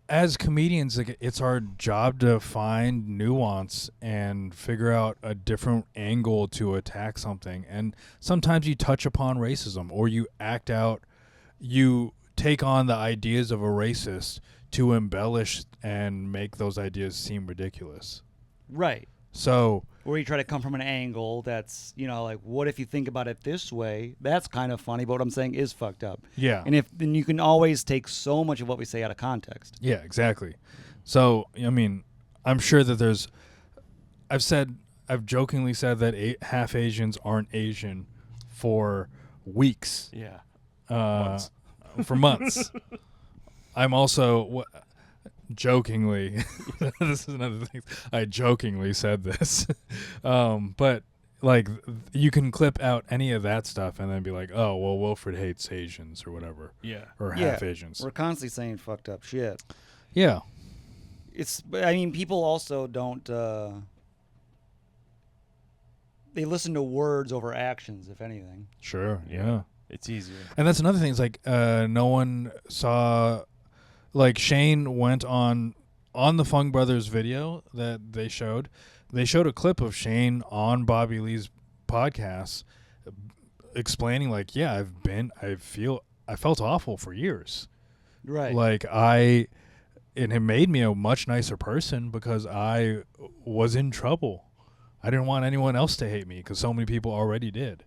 S1: as comedians, like it's our job to find nuance and figure out a different angle to attack something. And sometimes you touch upon racism, or you act out, you take on the ideas of a racist to embellish and make those ideas seem ridiculous.
S3: Right.
S1: So
S3: Or you try to come from an angle that's, you know, like, what if you think about it this way? That's kind of funny, but what I'm saying is fucked up.
S1: yeah.
S3: And then you can always take so much of what we say out of context.
S1: Yeah, exactly. So, I mean, I'm sure that I've jokingly said that half Asians aren't Asian for weeks,
S2: Yeah.
S1: months. For months. I'm also jokingly, this is another thing, I jokingly said this, but like you can clip out any of that stuff and then be like, oh, well, Wilfred hates Asians or whatever,
S2: Yeah.
S1: or
S3: Yeah.
S1: half Asians.
S3: We're constantly saying fucked up shit.
S1: Yeah.
S3: I mean, people also don't, they listen to words over actions, if anything.
S1: Sure.
S2: Yeah.
S1: Yeah.
S2: It's easier.
S1: And that's another thing. It's like no one saw like Shane went on the Fung Brothers video that they showed. They showed a clip of Shane on Bobby Lee's podcast explaining like, yeah, I felt awful for years.
S3: Right.
S1: Like and it made me a much nicer person because I was in trouble. I didn't want anyone else to hate me because so many people already did.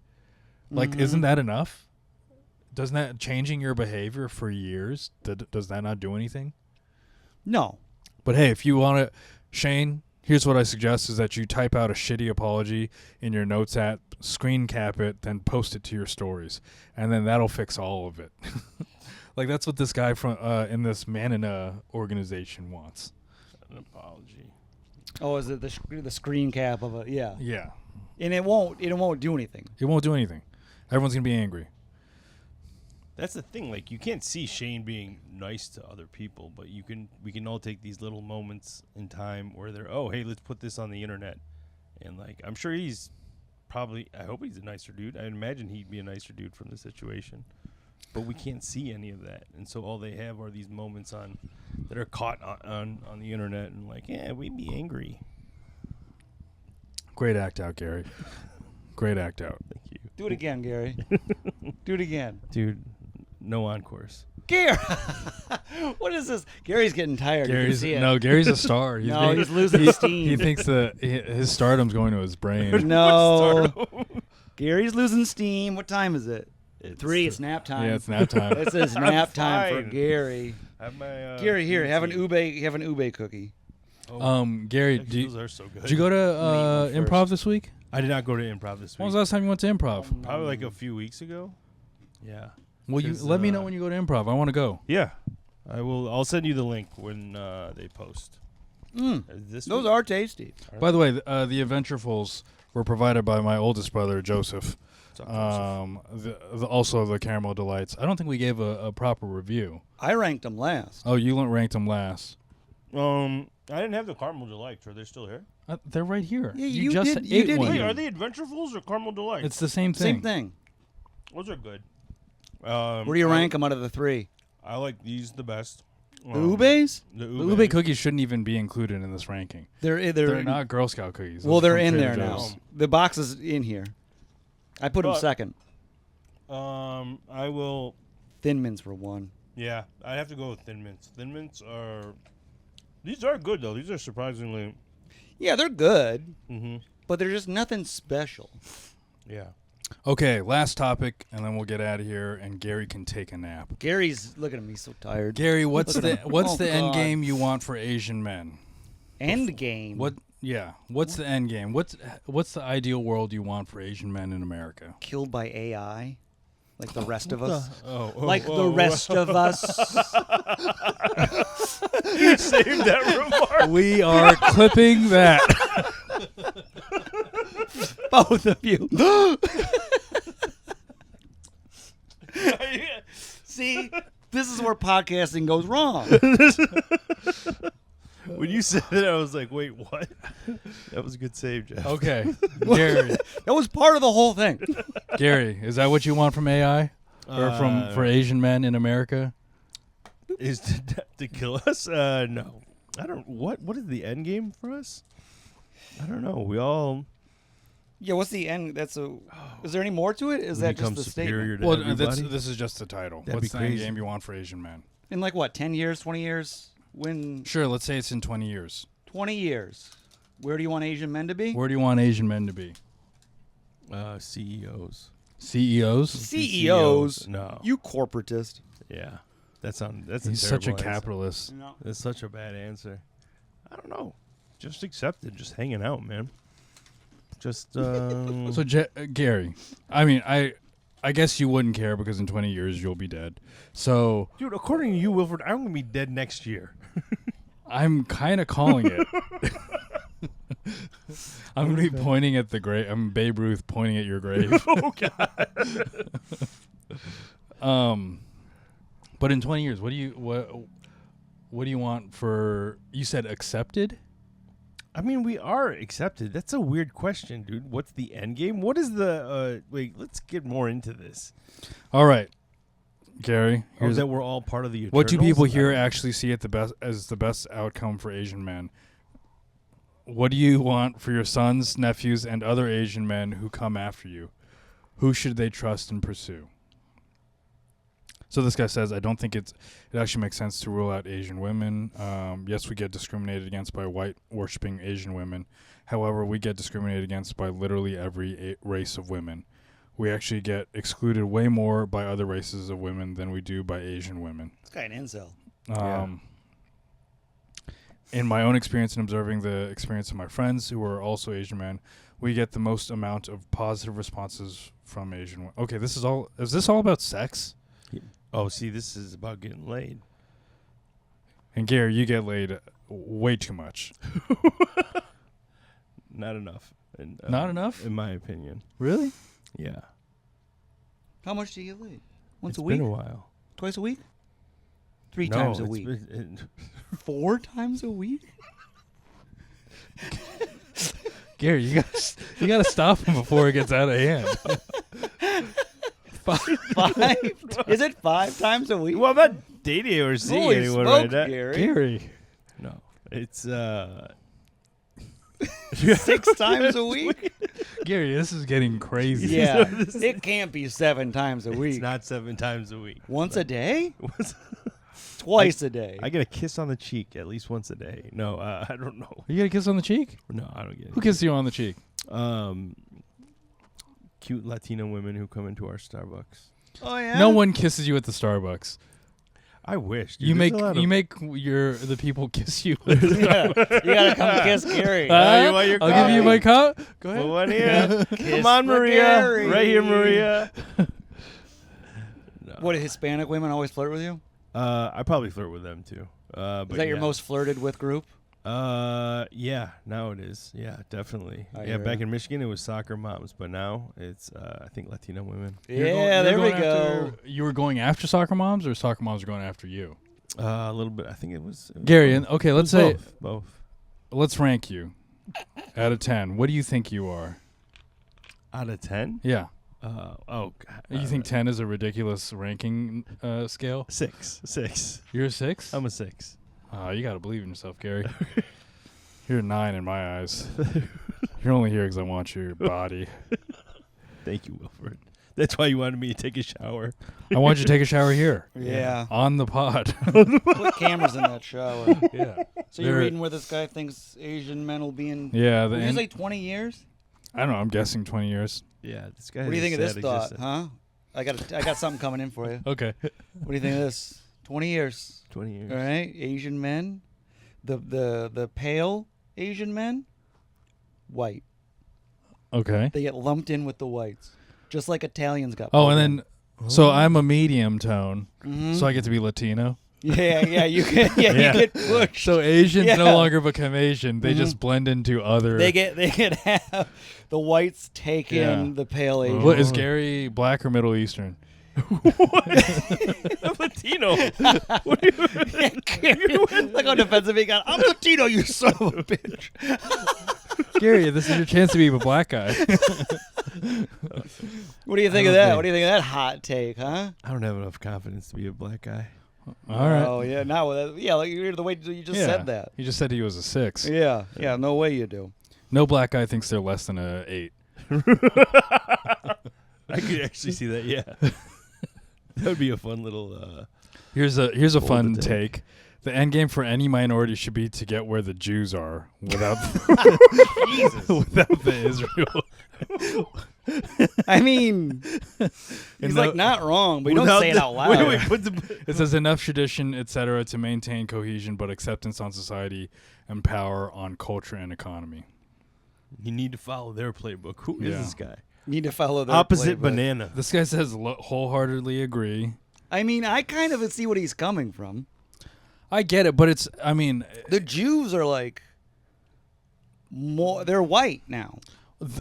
S1: Like, isn't that enough? Doesn't that changing your behavior for years, does that not do anything?
S3: No.
S1: But hey, if you want to, Shane, here's what I suggest is that you type out a shitty apology in your notes app, screen cap it, then post it to your stories. And then that'll fix all of it. Like, that's what this guy from in this Manina organization wants.
S2: An apology.
S3: Oh, is it the screen cap of a yeah?
S1: Yeah.
S3: And it won't do anything.
S1: It won't do anything. Everyone's going to be angry.
S2: That's the thing. Like, you can't see Shane being nice to other people, but we can all take these little moments in time where they're, oh, hey, let's put this on the internet. And, like, I'm sure he's probably, I hope he's a nicer dude. I imagine he'd be a nicer dude from the situation. But we can't see any of that. And so all they have are these moments that are caught on the internet and like, yeah, we'd be angry.
S1: Great act out, Garri. Great act out.
S2: Thank you.
S3: Do it again, Garri. Do it again.
S2: Dude, no encores.
S3: Garri. What is this? Gary's getting tired. You can see it.
S1: Gary's a star.
S3: He's losing steam.
S1: He thinks his stardom's going to his brain.
S3: No. Gary's losing steam. What time is it? 3. It's nap time.
S1: Yeah, it's nap time.
S3: It says nap time for
S2: fine.
S3: Gary.
S2: Have my
S3: Gary, here, have an ube cookie.
S2: Oh,
S1: Gary,
S2: those are so good.
S1: did you go to improv this week?
S2: I did not go to improv this week.
S1: When was the last time you went to improv?
S2: Probably like a few weeks ago. Yeah.
S1: Well, you let me know when you go to improv. I want to go.
S2: Yeah. I will. I'll send you the link when they post.
S3: Those are tasty.
S1: By the way, the Adventurefuls were provided by my oldest brother, Joseph. Also the Caramel Delights. I don't think we gave a proper review.
S3: I ranked them last.
S1: Oh, you ranked them last.
S2: I didn't have the Caramel Delights. Are they still here?
S1: They're right here.
S3: Yeah,
S1: you just
S3: did-
S1: ate
S3: you did
S1: one.
S2: Wait, are they Adventurefuls or Caramel Delights?
S1: It's the same thing.
S3: Same thing.
S2: Those are good.
S3: Where do you rank them out of the 3?
S2: I like these the best.
S3: The ubes?
S2: The
S1: The
S2: ube.
S1: ube cookies shouldn't even be included in this ranking.
S3: They're
S1: not Girl Scout cookies.
S3: Well,
S1: Those
S3: they're
S1: are from
S3: in
S1: Trader
S3: there now.
S1: Joe's.
S3: The box is in here. I put them
S2: But-
S3: second.
S2: I will.
S3: Thin Mints were 1.
S2: Yeah, I have to go with Thin Mints. Thin Mints are. These are good though. These are surprisingly.
S3: Yeah, they're good,
S2: Mm-hmm.
S3: but they're just nothing special.
S2: Yeah.
S1: Okay, last topic, and then we'll get out of here, and Gary can take a nap.
S3: Gary's looking at me so tired.
S1: Gary, what's
S3: Look at
S1: the
S3: him.
S1: what's
S3: Oh,
S1: the end
S3: God.
S1: game you want for Asian men?
S3: End game.
S1: What? Yeah. What's the end game? What's the ideal world you want for Asian men in America?
S3: Killed by AI, like the rest of us.
S2: Like
S3: The rest of us.
S2: You saved that remark.
S1: We are clipping that.
S3: Both of you. See, this is where podcasting goes wrong.
S2: When you said it, I was like, wait, what? That was a good save, Jeff.
S1: Okay, Gary.
S3: That was part of the whole thing.
S1: Gary, is that what you want from AI or for Asian men in America?
S2: Is to kill us? No. I don't. What is the end game for us? I don't know. We all.
S3: Yeah, what's the end? Is there any more to it? Is that just
S2: become
S3: the
S2: superior
S3: statement?
S2: to
S1: Well,
S2: everybody?
S1: this is just the title.
S2: That'd
S1: What's
S2: be
S1: the end
S2: crazy.
S1: game you want for Asian men?
S3: In like what, 10 years, 20 years? When
S1: Sure, let's say it's in 20 years.
S3: 20 years. Where do you want Asian men to be?
S1: Where do you want Asian men to be?
S2: CEOs.
S1: CEOs?
S3: CEOs.
S2: No.
S3: You corporatist.
S2: Yeah. That's
S1: He's such a
S2: terrible answer.
S1: capitalist.
S3: No.
S2: That's such a bad answer. I don't know. Just accept it. Just hanging out, man. Just
S1: So, Gary, I mean, I guess you wouldn't care because in 20 years you'll be dead. So
S2: dude, according to you, Wilfred, I'm gonna be dead next year.
S1: I'm kind of calling it. I'm gonna be pointing at the grave. I'm Babe Ruth pointing at your grave.
S2: Oh God.
S1: But in 20 years, what do you want for? You said accepted.
S2: I mean, we are accepted. That's a weird question, dude. What's the end game? What is the wait, let's get more into this.
S1: All right. Gary, here's
S2: that we're all part of the Eternals?
S1: what do people here actually see at the best as the best outcome for Asian men? What do you want for your sons, nephews, and other Asian men who come after you? Who should they trust and pursue? So this guy says, I don't think it actually makes sense to rule out Asian women. Yes, we get discriminated against by white-worshipping Asian women. However, we get discriminated against by literally every race of women. We actually get excluded way more by other races of women than we do by Asian women.
S3: This guy an incel.
S1: In my own experience and observing the experience of my friends who are also Asian men, we get the most amount of positive responses from Asian women. Okay, is this all about sex?
S2: Oh, see, this is about getting laid.
S1: And Gary, you get laid way too much.
S2: Not enough.
S1: Not enough?
S2: In my opinion.
S1: Really?
S2: Yeah.
S3: How much do you get laid? Once a
S2: It's
S3: week?
S2: been a while.
S3: Twice a week? 3
S2: No,
S3: times a
S2: it's
S3: week?
S2: been-
S3: 4 times a week?
S1: Gary, you gotta stop him before it gets out of hand.
S3: 5? Is it 5 times a week?
S2: Well, I'm not dating or seeing
S3: Holy
S2: anyone
S3: smokes,
S2: right now.
S3: Gary.
S1: Gary.
S2: No. It's
S3: 6 times a week?
S1: Gary, this is getting crazy.
S3: Yeah. It can't be 7 times a week.
S2: It's not 7 times a week.
S3: Once a day? Twice a day.
S2: I get a kiss on the cheek at least once a day. No, I don't know.
S1: You get a kiss on the cheek?
S2: No, I don't get it.
S1: Who kissed you on the cheek?
S2: Cute Latino women who come into our Starbucks.
S3: Oh, yeah?
S1: No one kisses you at the Starbucks.
S2: I wish. Dude.
S1: You
S2: There's
S1: make
S2: a lot of-
S1: the people kiss you.
S3: Yeah. You gotta come kiss Gary.
S2: you want your
S1: I'll give you
S2: coffee?
S1: my cup. Go ahead.
S2: Well, one here.
S3: Kiss
S2: Come on,
S3: for
S2: Maria.
S3: Gary.
S2: Right here, Maria. No.
S3: What, Hispanic women always flirt with you?
S2: I probably flirt with them too.
S3: Is that your most flirted with group?
S2: Yeah, now it is. Yeah, definitely.
S3: I
S2: Yeah,
S3: hear
S2: back
S3: ya.
S2: in Michigan it was soccer moms, but now it's I think Latino women.
S3: Yeah, there we go.
S1: You were going after soccer moms, or soccer moms were going after you?
S2: A little bit. I think it was
S1: Gary,
S2: both.
S1: okay,
S2: It
S1: let's
S2: was
S1: say,
S2: both.
S1: let's rank you out of 10. What do you think you are?
S2: Out of 10?
S1: Yeah.
S2: God.
S1: You think 10 is a ridiculous ranking scale?
S2: 6.
S1: You're a 6?
S2: I'm a 6.
S1: You got to believe in yourself, Gary. You're a 9 in my eyes. You're only here because I want your body.
S2: Thank you, Wilfred. That's why you wanted me to take a shower.
S1: I want you to take a shower here.
S3: Yeah.
S1: On the pod.
S3: Put cameras in that shower.
S1: Yeah.
S3: So you're
S1: They're-
S3: reading where this guy thinks Asian men will be in,
S1: Yeah.
S3: would you say 20 years?
S1: I don't know. I'm guessing 20 years.
S2: Yeah, this guy.
S3: What do you
S2: has
S3: think
S2: a
S3: of this
S2: sad
S3: thought,
S2: existence.
S3: huh? I got something coming in for you.
S1: Okay.
S3: What do you think of this? 20 years.
S2: 20 years.
S3: All right, Asian men, the pale Asian men, white.
S1: Okay.
S3: They get lumped in with the whites, just like Italians got.
S1: Oh,
S3: pulled
S1: and
S3: in.
S1: then, so I'm a medium tone,
S3: Mhm.
S1: so I get to be Latino.
S3: yeah, you get you get pushed.
S1: So Asians
S3: Yeah.
S1: no longer become Asian; they
S3: Mhm.
S1: just blend into other.
S3: They get half the whites take
S1: Yeah.
S3: in the pale Asian.
S1: What is Gary, black or Middle Eastern?
S2: I'm Latino. What do you
S3: Look how defensive he got. I'm Latino, you son of a bitch.
S1: Gary, this is your chance to be a black guy.
S3: What do you think of that? What do you think of that hot take, huh?
S2: I don't have enough confidence to be a black guy.
S1: All right.
S3: Oh yeah, yeah, like you're the way you just said that.
S1: He just said he was a 6.
S3: Yeah, no way you do.
S1: No black guy thinks they're less than a 8.
S2: I could actually see that. Yeah, that would be a fun little.
S1: Here's a
S2: Bold
S1: fun
S2: to take.
S1: take. The end game for any minority should be to get where the Jews are without without the Israel.
S3: I mean, he's
S1: And
S3: like
S1: the-
S3: not wrong, but you don't
S2: Without
S3: say it
S2: the-
S3: out loud.
S2: Wait, put the.
S1: It says enough tradition, etc., to maintain cohesion, but acceptance on society and power on culture and economy.
S2: You need to follow their playbook. Who is
S1: Yeah.
S2: this guy?
S3: Need to follow the
S2: Opposite banana.
S1: This guy says wholeheartedly agree.
S3: I mean, I kind of see what he's coming from.
S1: I get it, but it's, I mean,
S3: The Jews are like more. They're white now.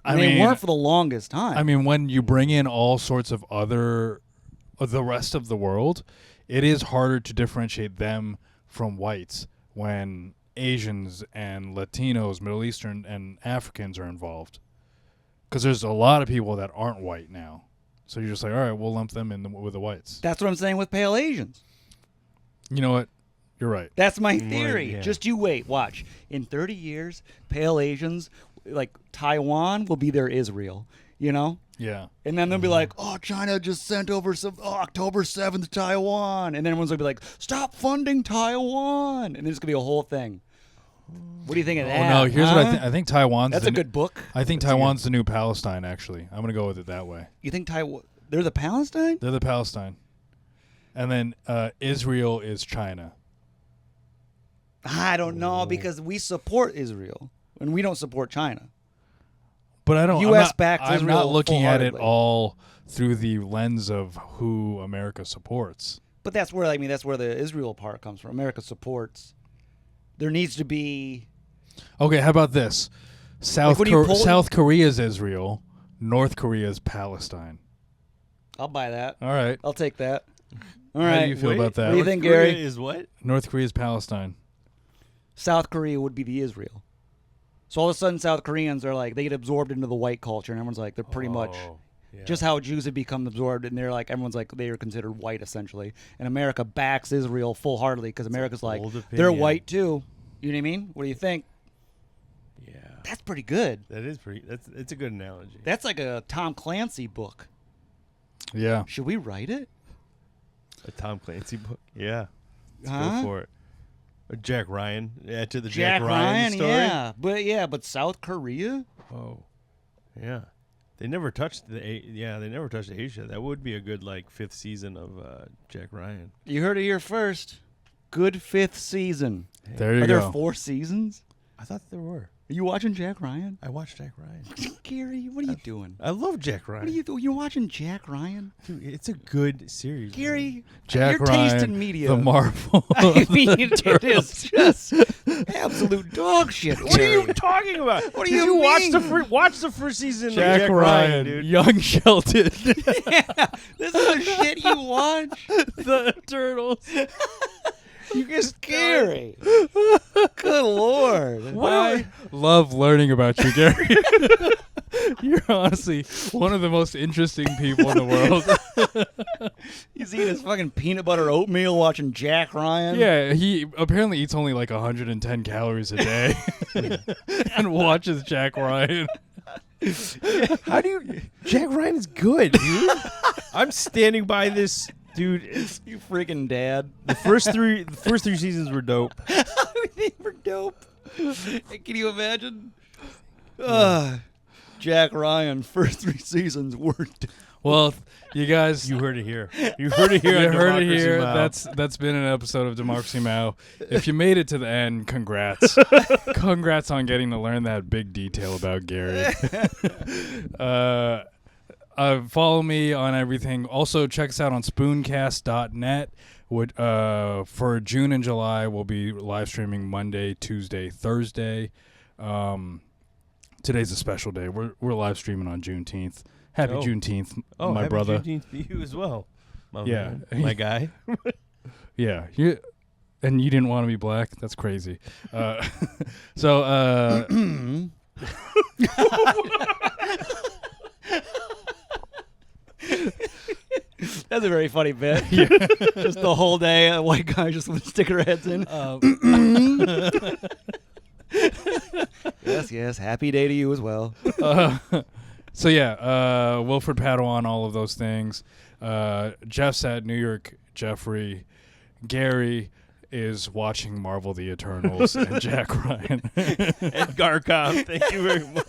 S1: I
S3: They
S1: mean,
S3: weren't for the longest time.
S1: I mean, when you bring in all sorts of the rest of the world, it is harder to differentiate them from whites when Asians and Latinos, Middle Eastern and Africans are involved. Because there's a lot of people that aren't white now. So you're just like, all right, we'll lump them in with the whites.
S3: That's what I'm saying with pale Asians.
S1: You know what? You're right.
S3: That's my theory.
S2: yeah.
S3: Just you wait. Watch. In 30 years, pale Asians, like Taiwan, will be their Israel. You know?
S1: Yeah.
S3: And then they'll be like, oh, China just sent over some October 7th to Taiwan. And then everyone's going to be like, stop funding Taiwan. And there's going to be a whole thing. What do you think of that?
S1: Oh, no. Here's what I
S3: huh?
S1: think. I think Taiwan's
S3: That's a good book.
S1: I think Taiwan's the new Palestine, actually. I'm going to go with it that way.
S3: You think Taiwan? They're the Palestine?
S1: They're the Palestine. And then Israel is China.
S3: I don't know because we support Israel and we don't support China.
S1: But I don't.
S3: U.S. backs
S1: I'm
S3: Israel
S1: not looking at it
S3: full-heartedly.
S1: all through the lens of who America supports.
S3: But that's where that's where the Israel part comes from. America supports. There needs to be.
S1: Okay, how about this? South
S3: when you pull-
S1: South Korea's Israel, North Korea's Palestine.
S3: I'll buy that.
S1: All right.
S3: I'll take that. All
S1: How
S3: right.
S1: do you feel about that?
S3: What do you think, Garri?
S2: Is what?
S1: North Korea's Palestine.
S3: South Korea would be the Israel. So all of a sudden, South Koreans are like, they get absorbed into the white culture, and everyone's like, they're pretty much
S2: yeah.
S3: just how Jews have become absorbed, and they're like, everyone's like, they are considered white essentially. And America backs Israel full heartedly because America's like,
S2: bold
S3: they're
S2: opinion.
S3: white too. You know what I mean? What do you think?
S2: Yeah.
S3: That's pretty good.
S2: That is pretty. It's a good analogy.
S3: That's like a Tom Clancy book.
S1: Yeah.
S3: Should we write it?
S2: A Tom Clancy book. Yeah. Let's
S3: Huh?
S2: go for it. Or Jack Ryan. Yeah, to the
S3: Jack
S2: Jack Ryan story.
S3: but South Korea.
S2: Oh, yeah. They never touched they never touched Asia. That would be a good like 5th season of Jack Ryan.
S3: You heard it here first. Good 5th season.
S1: There you
S3: Are
S1: go.
S3: there 4 seasons?
S2: I thought there were.
S3: Are you watching Jack Ryan?
S2: I watched Jack Ryan.
S3: Gary, what are you doing?
S2: I love Jack Ryan.
S3: What are you doing? You watching Jack Ryan?
S2: Dude, it's a good series. man.
S3: Gary,
S1: Jack
S3: your
S1: Ryan,
S3: taste in media.
S1: the Marvel.
S3: I mean, it is just absolute dog shit.
S2: What are you talking about?
S3: What do
S2: Did
S3: you
S2: watch
S3: mean?
S2: watch the first season
S1: Jack,
S2: of Jack
S1: Ryan,
S2: dude?
S1: Young Sheldon,
S3: This is the shit you watch?
S1: the Turtles.
S2: You guys
S3: Gary. Good Lord.
S1: I love learning about you, Gary. You're honestly one of the most interesting people in the world.
S3: He's eating his fucking peanut butter oatmeal watching Jack Ryan.
S1: Yeah, he apparently eats only like 110 calories a day and watches Jack Ryan.
S2: How do you? Jack Ryan is good, dude. I'm standing by this, dude. It's,
S3: You freaking dad.
S2: the first three seasons were dope.
S3: They were dope. Can you imagine? Jack Ryan, first 3 seasons were dope.
S1: Well, you guys,
S2: You heard it here. You heard it here.
S1: you
S2: on
S1: heard it
S2: Democracy
S1: here.
S2: Now!
S1: That's been an episode of Democracy Now. If you made it to the end, congrats. Congrats on getting to learn that big detail about Gary. Follow me on everything. Also, check us out on spooncast.net. For June and July, we'll be live streaming Monday, Tuesday, Thursday. Today's a special day. We're live streaming on Juneteenth. Happy
S2: Oh.
S1: Juneteenth,
S2: Oh,
S1: my
S2: happy
S1: brother.
S2: Juneteenth to you as well. My
S1: Yeah.
S2: man. My guy.
S1: Yeah, and you didn't want to be black. That's crazy. So,
S3: That's a very funny bit. Just the whole day, a white guy just with sticker heads in. Yes. Happy day to you as well.
S1: so yeah, Wilfred Padawan, all of those things. Jeff's at New York Jeffrey. Gary is watching Marvel: The Eternals and Jack Ryan.
S2: And Garkov. Thank you very much.